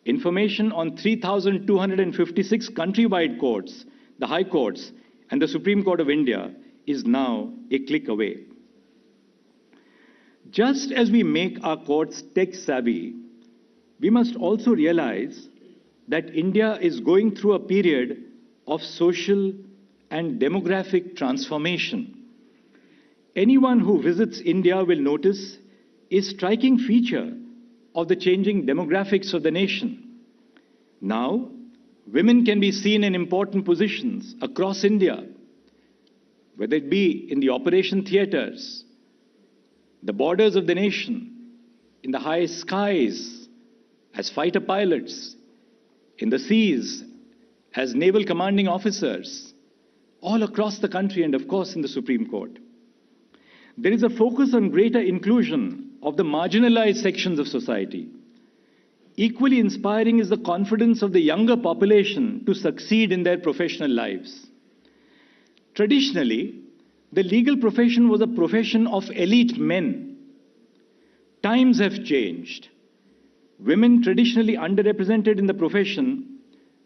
information on 3,256 countrywide courts, the High Courts, and the Supreme Court of India is now a click away. Just as we make our courts tech-savvy, we must also realize that India is going through a period of social and demographic transformation. Anyone who visits India will notice a striking feature of the changing demographics of the nation. Now, women can be seen in important positions across India, whether it be in the operation theaters, the borders of the nation, in the high skies, as fighter pilots, in the seas, as naval commanding officers, all across the country, and of course in the Supreme Court. There is a focus on greater inclusion of the marginalized sections of society. Equally inspiring is the confidence of the younger population to succeed in their professional lives. Traditionally, the legal profession was a profession of elite men. Times have changed. Women traditionally underrepresented in the profession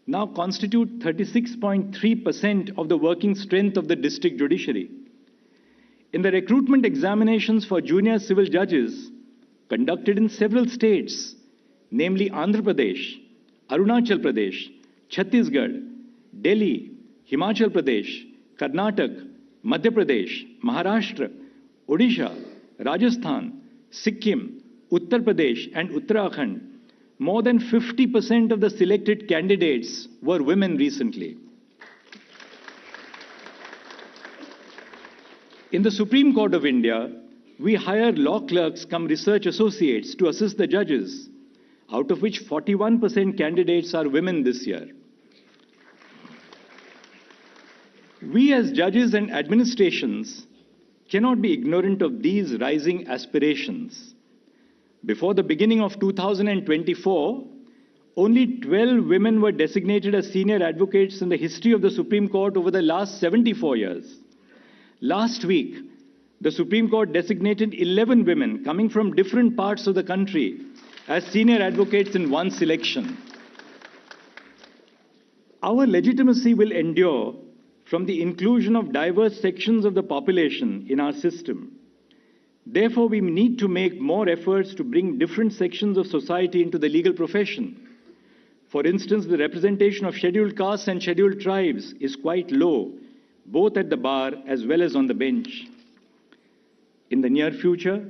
now constitute 36.3% of the working strength of the district judiciary. In the recruitment examinations for junior civil judges, conducted in several states, namely Andhra Pradesh, Arunachal Pradesh, Chhattisgarh, Delhi, Himachal Pradesh, Karnataka, Madhya Pradesh, Maharashtra, Odisha, Rajasthan, Sikkim, Uttar Pradesh, and Uttarakhand, more than 50% of the selected candidates were women recently. In the Supreme Court of India, we hired law clerks cum research associates to assist the judges, out of which 41% candidates are women this year. We as judges and administrations cannot be ignorant of these rising aspirations. Before the beginning of 2024, only 12 women were designated as senior advocates in the history of the Supreme Court over the last 74 years. Last week, the Supreme Court designated 11 women coming from different parts of the country as senior advocates in one selection. Our legitimacy will endure from the inclusion of diverse sections of the population in our system. Therefore, we need to make more efforts to bring different sections of society into the legal profession. For instance, the representation of scheduled castes and scheduled tribes is quite low, both at the bar as well as on the bench. In the near future,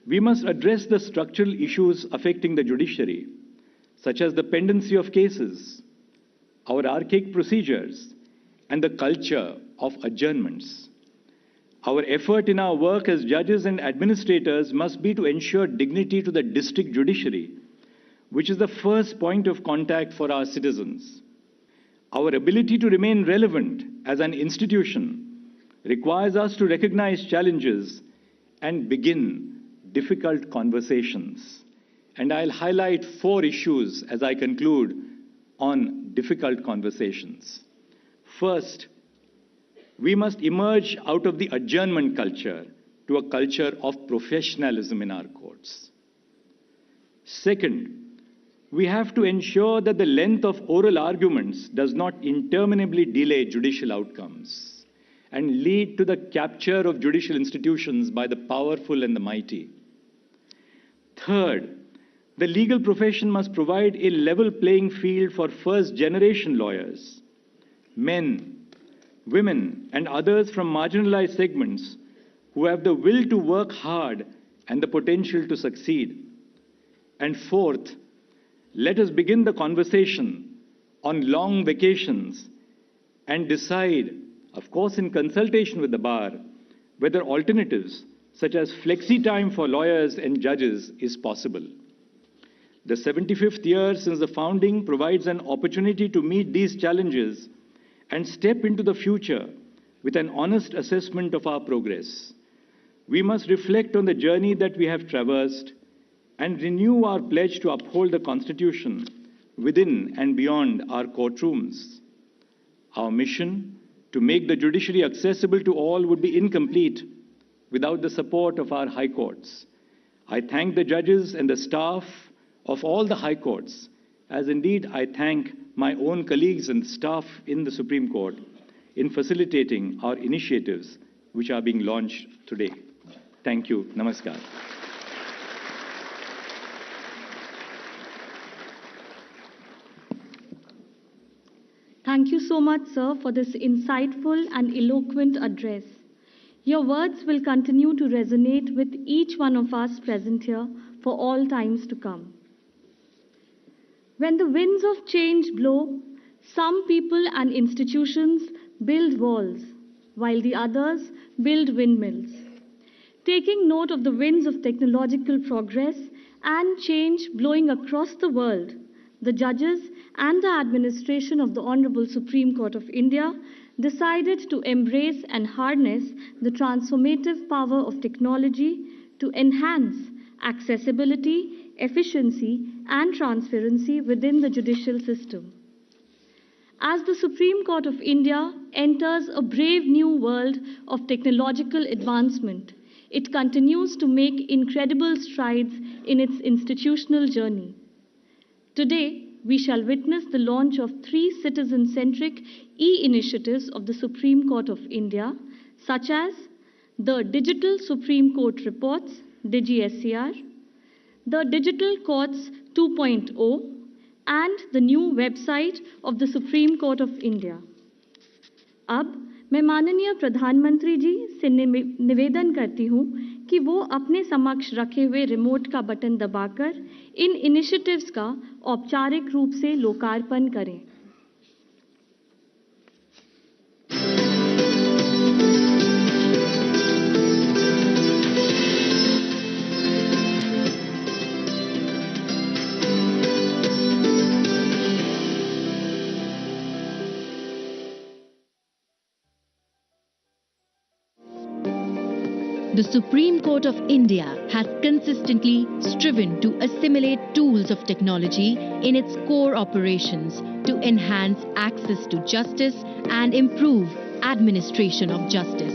we must address the structural issues affecting the judiciary, such as the pendency of cases, our archaic procedures, and the culture of adjournments. Our effort in our work as judges and administrators must be to ensure dignity to the district judiciary, which is the first point of contact for our citizens. Our ability to remain relevant as an institution requires us to recognize challenges and begin difficult conversations. And I'll highlight 4 issues as I conclude on difficult conversations. First, we must emerge out of the adjournment culture to a culture of professionalism in our courts. Second, we have to ensure that the length of oral arguments does not interminably delay judicial outcomes and lead to the capture of judicial institutions by the powerful and the mighty. Third, the legal profession must provide a level playing field for first-generation lawyers, men, women, and others from marginalized segments who have the will to work hard and the potential to succeed. And fourth, let us begin the conversation on long vacations and decide, of course in consultation with the bar, whether alternatives such as flexi time for lawyers and judges is possible. The 75th year since the founding provides an opportunity to meet these challenges and step into the future with an honest assessment of our progress. We must reflect on the journey that we have traversed and renew our pledge to uphold the Constitution within and beyond our courtrooms. Our mission to make the judiciary accessible to all would be incomplete without the support of our high courts. I thank the judges and the staff of all the high courts, as indeed I thank my own colleagues and staff in the Supreme Court in facilitating our initiatives which are being launched today. Thank you. Namaskar. Thank you so much, sir, for this insightful and eloquent address. Your words will continue to resonate with each one of us present here for all times to come. When the winds of change blow, some people and institutions build walls, while the others build windmills. Taking note of the winds of technological progress and change blowing across the world, the judges and the administration of the Honorable Supreme Court of India decided to embrace and harness the transformative power of technology to enhance accessibility, efficiency, and transparency within the judicial system. As the Supreme Court of India enters a brave new world of technological advancement, it continues to make incredible strides in its institutional journey. Today, we shall witness the launch of 3 citizen-centric e-initiatives of the Supreme Court of India, such as the Digital Supreme Court Reports, DigiSCR, the Digital Courts 2.0, and the new website of the Supreme Court of India. अब मैं माननीय प्रधानमंत्री जी से निवेदन करती हूँ कि वो अपने समक्ष रखे हुए रिमोट का बटन दबाकर इन इनिशिएटिव्स का औपचारिक रूप से लोकार्पण करें। The Supreme Court of India has consistently striven to assimilate tools of technology in its core operations to enhance access to justice and improve administration of justice.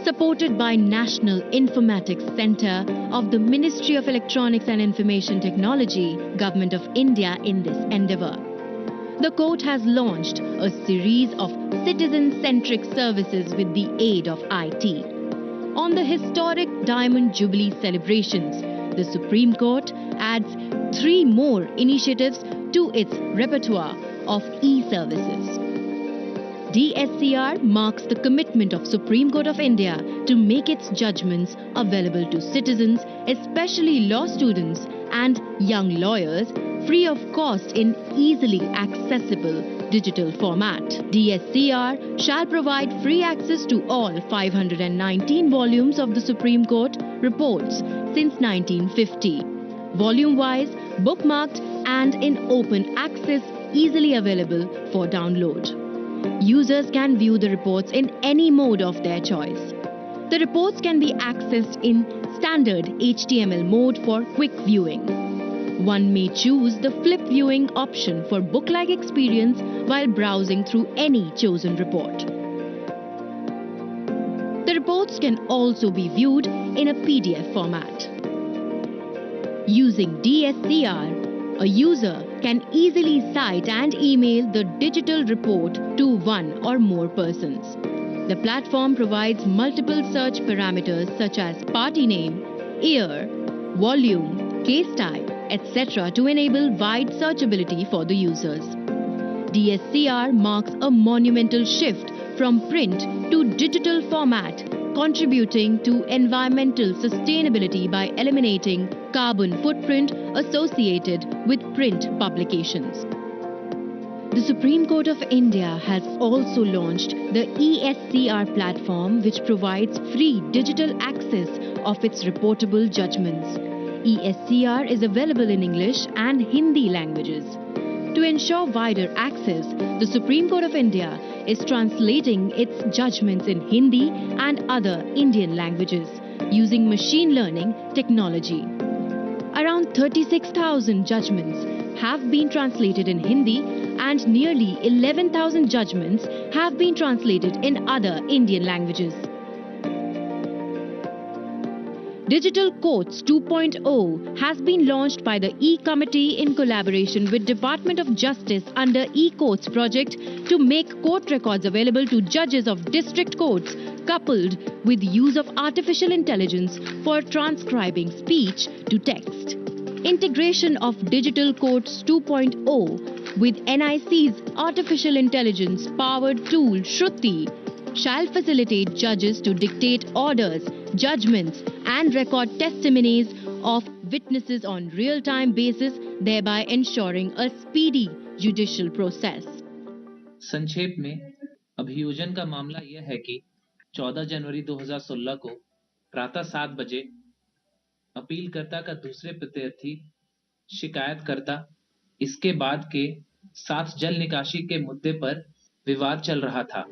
Supported by National Informatics Centre of the Ministry of Electronics and Information Technology, Government of India in this endeavour. The court has launched a series of citizen-centric services with the aid of IT. On the historic Diamond Jubilee celebrations, the Supreme Court adds 3 more initiatives to its repertoire of e-services. DSCR marks the commitment of Supreme Court of India to make its judgments available to citizens, especially law students and young lawyers, free of cost in easily accessible digital format. DSCR shall provide free access to all 519 volumes of the Supreme Court reports since 1950. Volume-wise, bookmarked and in open access, easily available for download. Users can view the reports in any mode of their choice. The reports can be accessed in standard HTML mode for quick viewing. One may choose the flip viewing option for book-like experience while browsing through any chosen report. The reports can also be viewed in a PDF format. Using DSCR, a user can easily cite and email the digital report to one or more persons. The platform provides multiple search parameters such as party name, year, volume, case type, etc. to enable wide searchability for the users. DSCR marks a monumental shift from print to digital format, contributing to environmental sustainability by eliminating carbon footprint associated with print publications. The Supreme Court of India has also launched the ESCR platform, which provides free digital access of its reportable judgments. ESCR is available in English and Hindi languages. To ensure wider access, the Supreme Court of India is translating its judgments in Hindi and other Indian languages using machine learning technology. Around 36,000 judgments have been translated in Hindi and nearly 11,000 judgments have been translated in other Indian languages. Digital Courts 2.0 has been launched by the E-Committee in collaboration with Department of Justice under E-Courts project to make court records available to judges of district courts, coupled with use of artificial intelligence for transcribing speech to text. Integration of Digital Courts 2.0 with NIC's artificial intelligence powered tool Shruti shall facilitate judges to dictate orders, judgments and record testimonies of witnesses on real-time basis, thereby ensuring a speedy judicial process. संक्षेप में अभियोजन का मामला यह है कि 14 जनवरी 2016 को प्रातः 7 बजे अपीलकर्ता का दूसरे प्रत्यर्थी शिकायतकर्ता इसके बाद के साथ जल निकासी के मुद्दे पर विवाद चल रहा था.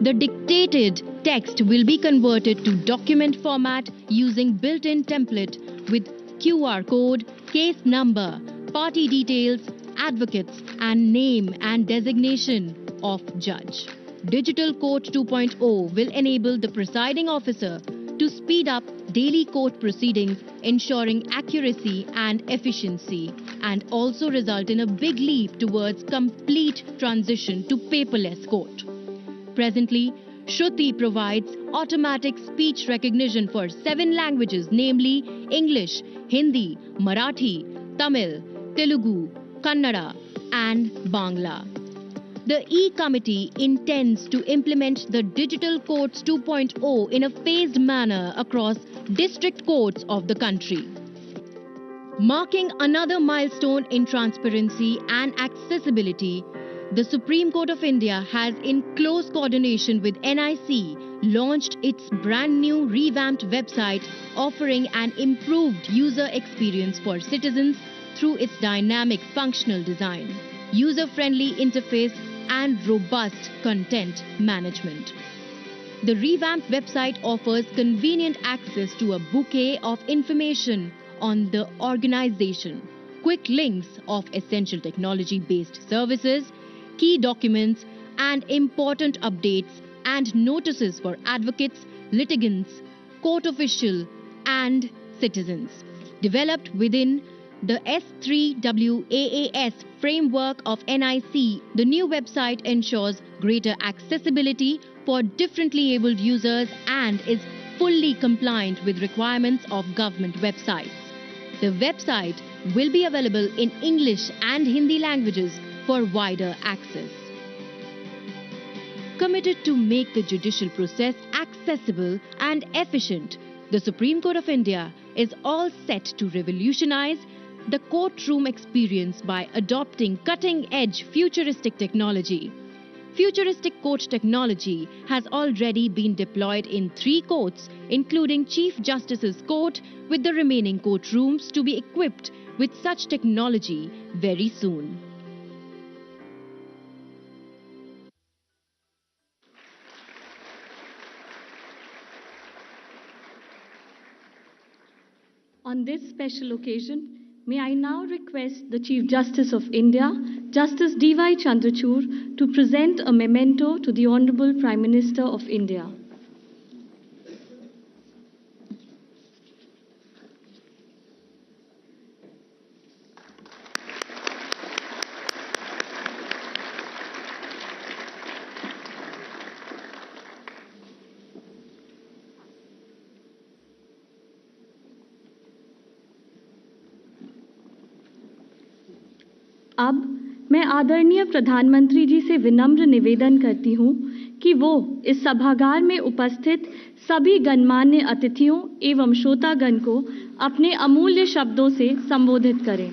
The dictated text will be converted to document format using built-in template with QR code, case number, party details, advocates and name and designation of judge. Digital Court 2.0 will enable the presiding officer to speed up daily court proceedings, ensuring accuracy and efficiency, and also result in a big leap towards complete transition to paperless court. Presently, Shruti provides automatic speech recognition for 7 languages, namely English, Hindi, Marathi, Tamil, Telugu, Kannada, and Bangla. The E-Committee intends to implement the Digital Courts 2.0 in a phased manner across district courts of the country. Marking another milestone in transparency and accessibility, the Supreme Court of India has, in close coordination with NIC, launched its brand new revamped website offering an improved user experience for citizens through its dynamic functional design, user-friendly interface, and robust content management. The revamped website offers convenient access to a bouquet of information on the organization, quick links of essential technology-based services, key documents, and important updates and notices for advocates, litigants, court officials, and citizens. Developed within the S3WAAS framework of NIC, the new website ensures greater accessibility for differently abled users and is fully compliant with requirements of government websites. The website will be available in English and Hindi languages for wider access. Committed to make the judicial process accessible and efficient, the Supreme Court of India is all set to revolutionize the courtroom experience by adopting cutting-edge futuristic technology. Futuristic court technology has already been deployed in 3 courts, including Chief Justice's Court, with the remaining courtrooms to be equipped with such technology very soon. On this special occasion, may I now request the Chief Justice of India, Justice D.Y. Chandrachud, to present a memento to the Honorable Prime Minister of India. अब मैं आदरणीय प्रधानमंत्री जी से विनम्र निवेदन करती हूं कि वो इस सभागार में उपस्थित सभी गणमान्य अतिथियों एवं श्रोतागण को अपने अमूल्य शब्दों से संबोधित करें।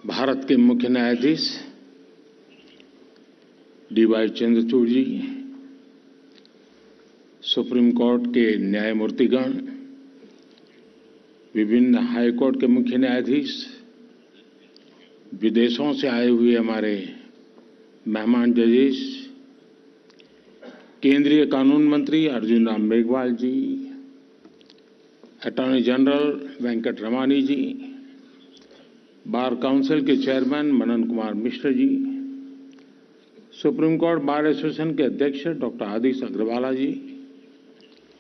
भारत के मुख्य न्यायाधीश डी.वाई. चंद्रचूड़ जी, सुप्रीम कोर्ट के न्यायमूर्तिगण, विभिन्न हाई कोर्ट के मुख्य न्यायाधीश, विदेशों से आए हुए हमारे मेहमान जजेस, केंद्रीय कानून मंत्री अर्जुन राम मेघवाल जी, अटॉर्नी जनरल वेंकट रमानी जी, बार काउंसिल के chairman Manan Kumar Mishra ji, supreme court bar association के अध्यक्ष डॉक्टर आदिश अग्रवाला जी,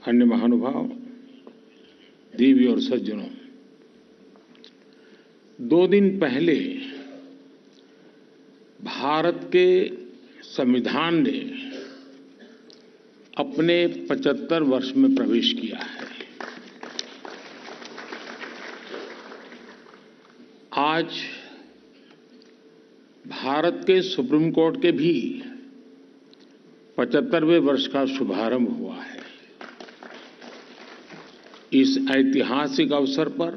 अन्य महानुभाव, देवी और सज्जनों, 2 दिन पहले भारत के संविधान ने अपने 75 वर्ष में प्रवेश किया है। आज भारत के सुप्रीम कोर्ट के भी 75वें वर्ष का शुभारंभ हुआ है। इस ऐतिहासिक अवसर पर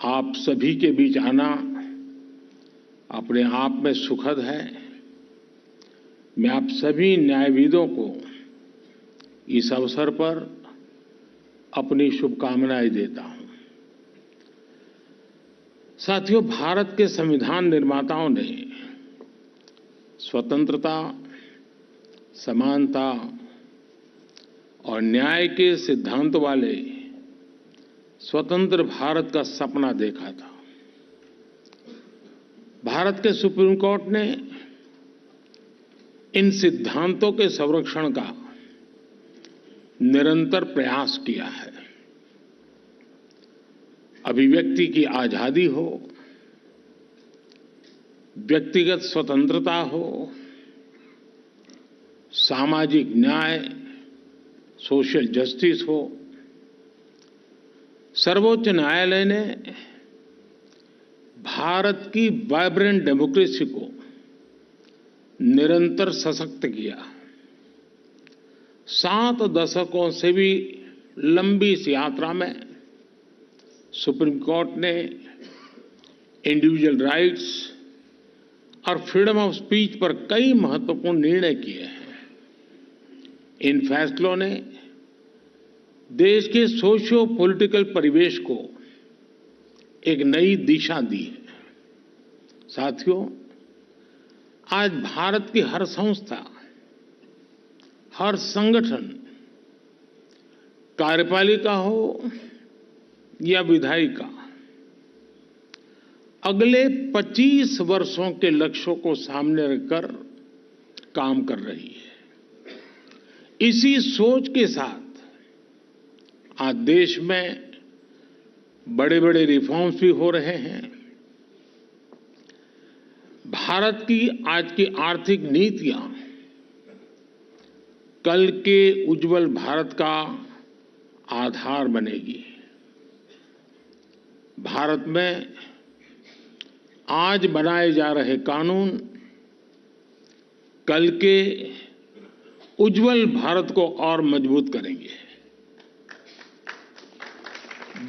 आप सभी के बीच आना अपने आप में सुखद है। मैं आप सभी न्यायविदों को इस अवसर पर अपनी शुभकामनाएं देता हूं। साथियों, भारत के संविधान निर्माताओं ने स्वतंत्रता, समानता और न्याय के सिद्धांतों वाले स्वतंत्र भारत का सपना देखा था। भारत के सुप्रीम कोर्ट ने इन सिद्धांतों के संरक्षण का निरंतर प्रयास किया है। अभिव्यक्ति की आजादी हो, व्यक्तिगत स्वतंत्रता हो, सामाजिक न्याय, सोशल जस्टिस हो। सर्वोच्च न्यायालय ने भारत की वाइब्रेंट डेमोक्रेसी को निरंतर सशक्त किया। 7 दशकों से भी लंबी इस यात्रा में सुप्रीम कोर्ट ने इंडिविजुअल राइट्स और फ्रीडम ऑफ स्पीच पर कई महत्वपूर्ण निर्णय किए हैं। इन फैसलों ने देश के सोशियो पॉलिटिकल परिवेश को एक नई दिशा दी है। साथियों, आज भारत की हर संस्था, हर संगठन, कार्यपालिका हो या विधायिका, अगले 25 वर्षों के लक्ष्यों को सामने रखकर काम कर रही है। इसी सोच के साथ आज देश में बड़े बड़े रिफॉर्म्स भी हो रहे हैं। भारत की आज की आर्थिक नीतियां कल के उज्जवल भारत का आधार बनेगी। भारत में आज बनाए जा रहे कानून कल के उज्जवल भारत को और मजबूत करेंगे।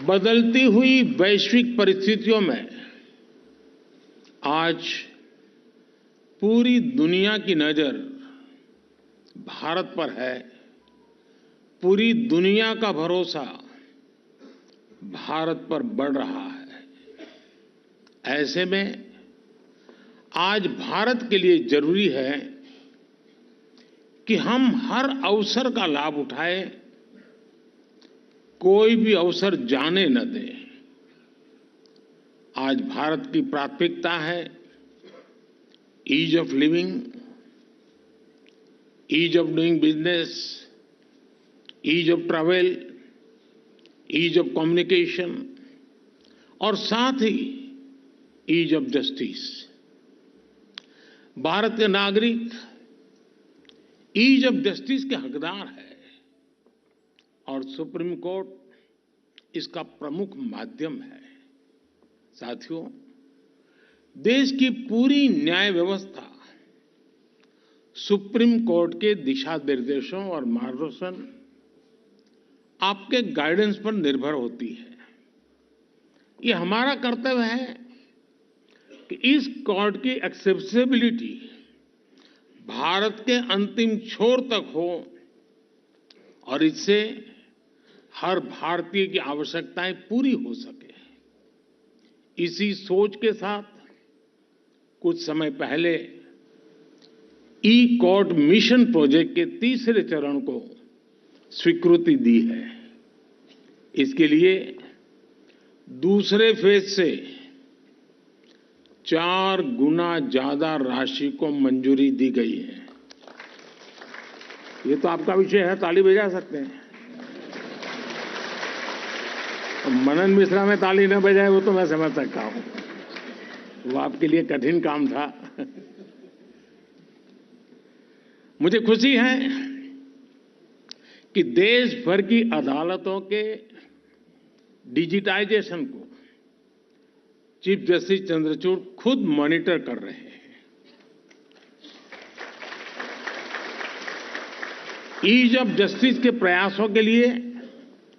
बदलती हुई वैश्विक परिस्थितियों में आज पूरी दुनिया की नजर भारत पर है। पूरी दुनिया का भरोसा भारत पर बढ़ रहा है। ऐसे में आज भारत के लिए जरूरी है कि हम हर अवसर का लाभ उठाएं, कोई भी अवसर जाने न दें। आज भारत की प्राथमिकता है ease of living, ease of doing business, ease of travel, ease of communication और साथ ही ईज ऑफ जस्टिस। भारत के नागरिक ईज ऑफ जस्टिस के हकदार है और सुप्रीम कोर्ट इसका प्रमुख माध्यम है। साथियों, देश की पूरी न्याय व्यवस्था सुप्रीम कोर्ट के दिशा निर्देशों और मार्गदर्शन, आपके गाइडेंस पर निर्भर होती है। ये हमारा कर्तव्य है कि इस कोर्ट की एक्सेसिबिलिटी भारत के अंतिम छोर तक हो और इससे हर भारतीय की आवश्यकताएं पूरी हो सके। इसी सोच के साथ कुछ समय पहले ई कोर्ट मिशन प्रोजेक्ट के तीसरे चरण को स्वीकृति दी है। इसके लिए दूसरे फेज से 4 गुना ज्यादा राशि को मंजूरी दी गई है। ये तो आपका विषय है, ताली बजा सकते हैं। मनन मिश्रा में ताली न बजाए वो तो मैं समझ सकता हूं, वो आपके लिए कठिन काम था। मुझे खुशी है कि देश भर की अदालतों के डिजिटाइजेशन को चीफ जस्टिस चंद्रचूड़ खुद मॉनिटर कर रहे हैं। ईज ऑफ जस्टिस के प्रयासों के लिए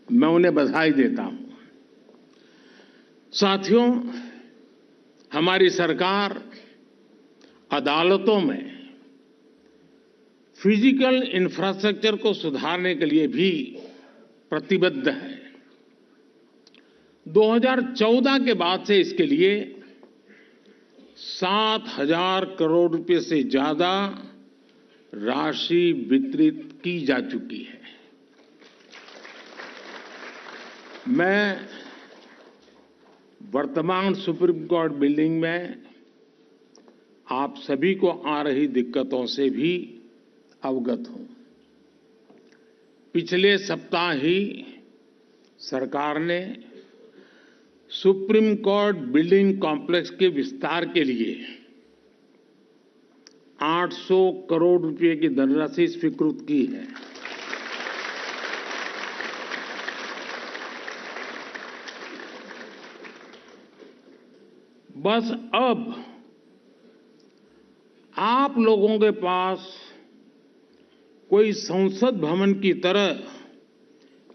मैं उन्हें बधाई देता हूं। साथियों, हमारी सरकार अदालतों में फिजिकल इंफ्रास्ट्रक्चर को सुधारने के लिए भी प्रतिबद्ध है। 2014 के बाद से इसके लिए 7,000 करोड़ रुपए से ज्यादा राशि वितरित की जा चुकी है। मैं वर्तमान सुप्रीम कोर्ट बिल्डिंग में आप सभी को आ रही दिक्कतों से भी अवगत हूं। पिछले सप्ताह ही सरकार ने सुप्रीम कोर्ट बिल्डिंग कॉम्प्लेक्स के विस्तार के लिए 800 करोड़ रुपए की धनराशि स्वीकृत की है। बस अब आप लोगों के पास कोई संसद भवन की तरह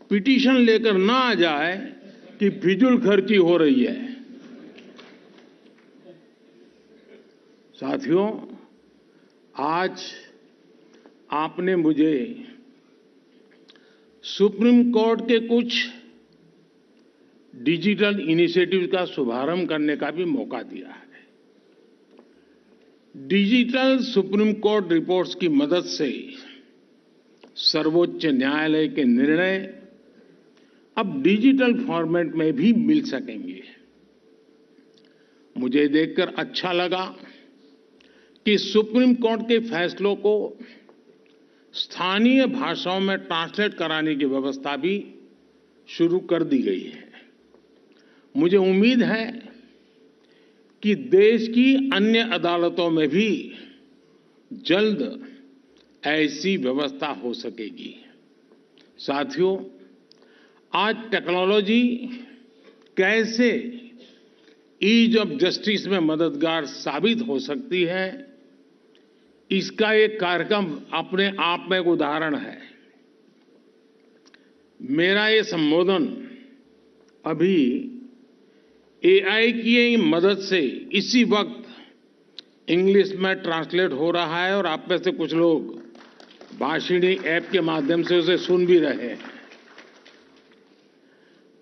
पिटीशन लेकर ना आ जाए कि फिजूल खर्ची हो रही है। साथियों, आज आपने मुझे सुप्रीम कोर्ट के कुछ डिजिटल इनिशिएटिव का शुभारंभ करने का भी मौका दिया है। डिजिटल सुप्रीम कोर्ट रिपोर्ट्स की मदद से सर्वोच्च न्यायालय के निर्णय अब डिजिटल फॉर्मेट में भी मिल सकेंगे। मुझे देखकर अच्छा लगा कि सुप्रीम कोर्ट के फैसलों को स्थानीय भाषाओं में ट्रांसलेट कराने की व्यवस्था भी शुरू कर दी गई है। मुझे उम्मीद है कि देश की अन्य अदालतों में भी जल्द ऐसी व्यवस्था हो सकेगी। साथियों, आज टेक्नोलॉजी कैसे ईज ऑफ जस्टिस में मददगार साबित हो सकती है, इसका एक कार्यक्रम अपने आप में एक उदाहरण है। मेरा ये संबोधन अभी एआई की मदद से इसी वक्त इंग्लिश में ट्रांसलेट हो रहा है और आप में से कुछ लोग भाषिणी ऐप के माध्यम से उसे सुन भी रहे हैं।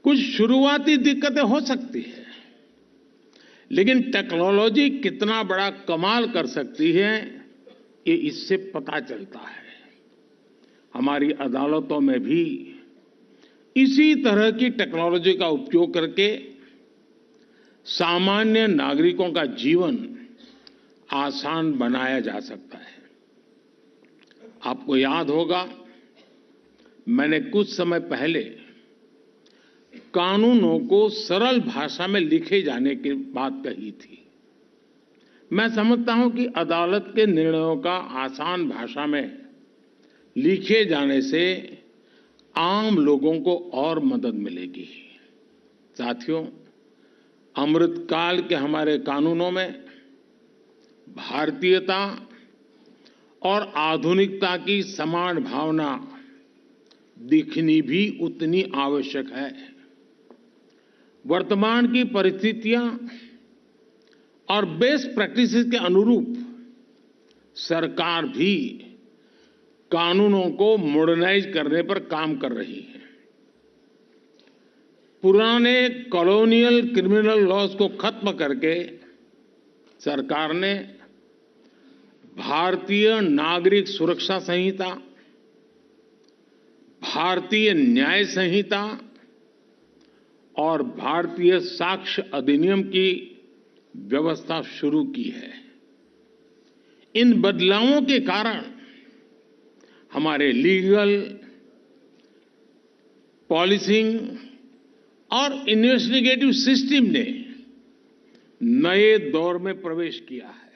कुछ शुरुआती दिक्कतें हो सकती है, लेकिन टेक्नोलॉजी कितना बड़ा कमाल कर सकती है ये इससे पता चलता है। हमारी अदालतों में भी इसी तरह की टेक्नोलॉजी का उपयोग करके सामान्य नागरिकों का जीवन आसान बनाया जा सकता है। आपको याद होगा, मैंने कुछ समय पहले कानूनों को सरल भाषा में लिखे जाने की बात कही थी। मैं समझता हूं कि अदालत के निर्णयों का आसान भाषा में लिखे जाने से आम लोगों को और मदद मिलेगी। साथियों, अमृतकाल के हमारे कानूनों में भारतीयता और आधुनिकता की समान भावना दिखनी भी उतनी आवश्यक है। वर्तमान की परिस्थितियां और बेस्ट प्रैक्टिसेस के अनुरूप सरकार भी कानूनों को मॉडर्नाइज करने पर काम कर रही है। पुराने कॉलोनियल क्रिमिनल लॉज को खत्म करके सरकार ने भारतीय नागरिक सुरक्षा संहिता, भारतीय न्याय संहिता और भारतीय साक्ष्य अधिनियम की व्यवस्था शुरू की है। इन बदलावों के कारण हमारे लीगल, पॉलिसिंग और इन्वेस्टिगेटिव सिस्टम ने नए दौर में प्रवेश किया है।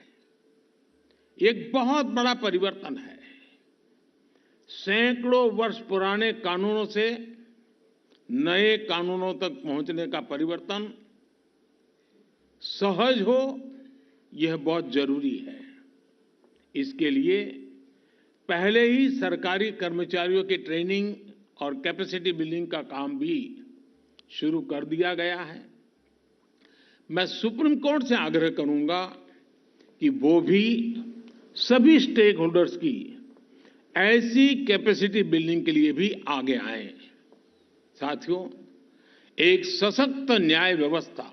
एक बहुत बड़ा परिवर्तन है। सैकड़ों वर्ष पुराने कानूनों से नए कानूनों तक पहुंचने का परिवर्तन सहज हो, यह बहुत जरूरी है। इसके लिए पहले ही सरकारी कर्मचारियों की ट्रेनिंग और कैपेसिटी बिल्डिंग का काम भी शुरू कर दिया गया है। मैं सुप्रीम कोर्ट से आग्रह करूंगा कि वो भी सभी स्टेक होल्डर्स की ऐसी कैपेसिटी बिल्डिंग के लिए भी आगे आए। साथियों, एक सशक्त न्याय व्यवस्था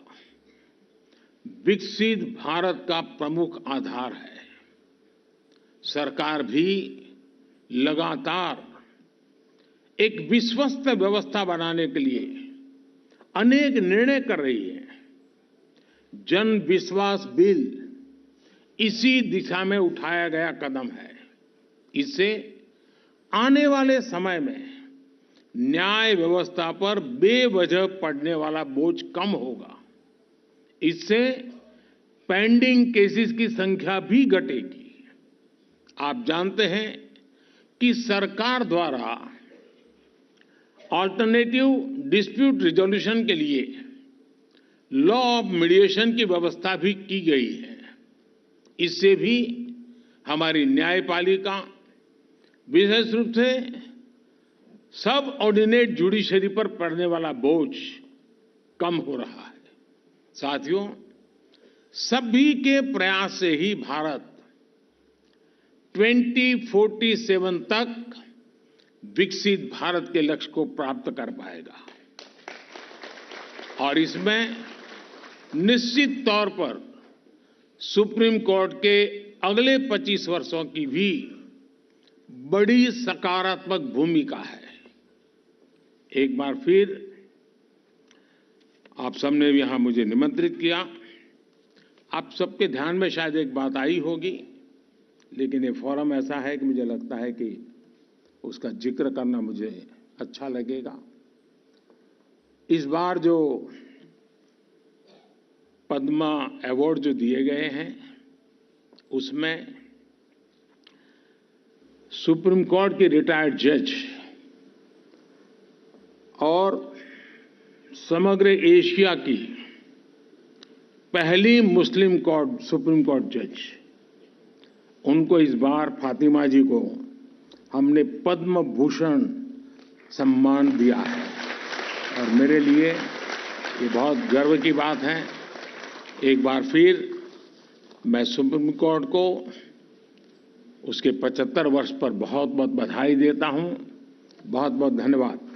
विकसित भारत का प्रमुख आधार है। सरकार भी लगातार एक विश्वस्त व्यवस्था बनाने के लिए अनेक निर्णय कर रही है। जन विश्वास बिल इसी दिशा में उठाया गया कदम है। इससे आने वाले समय में न्याय व्यवस्था पर बेवजह पड़ने वाला बोझ कम होगा। इससे पेंडिंग केसेस की संख्या भी घटेगी। आप जानते हैं कि सरकार द्वारा ऑल्टरनेटिव डिस्प्यूट रिजोल्यूशन के लिए लॉ ऑफ मीडिएशन की व्यवस्था भी की गई है। इससे भी हमारी न्यायपालिका, विशेष रूप से सब ऑर्डिनेट जुडिशरी पर पड़ने वाला बोझ कम हो रहा है। साथियों, सभी के प्रयास से ही भारत 2047 तक विकसित भारत के लक्ष्य को प्राप्त कर पाएगा और इसमें निश्चित तौर पर सुप्रीम कोर्ट के अगले 25 वर्षों की भी बड़ी सकारात्मक भूमिका है। एक बार फिर आप सबने यहां मुझे निमंत्रित किया। आप सबके ध्यान में शायद एक बात आई होगी, लेकिन ये फोरम ऐसा है कि मुझे लगता है कि उसका जिक्र करना मुझे अच्छा लगेगा। इस बार जो पद्मा अवार्ड जो दिए गए हैं, उसमें सुप्रीम कोर्ट के रिटायर्ड जज और समग्र एशिया की पहली मुस्लिम सुप्रीम कोर्ट जज, उनको इस बार फातिमा जी को हमने पद्म भूषण सम्मान दिया है और मेरे लिए ये बहुत गर्व की बात है। एक बार फिर मैं सुप्रीम कोर्ट को उसके 75 वर्ष पर बहुत बहुत बधाई देता हूं। बहुत बहुत धन्यवाद।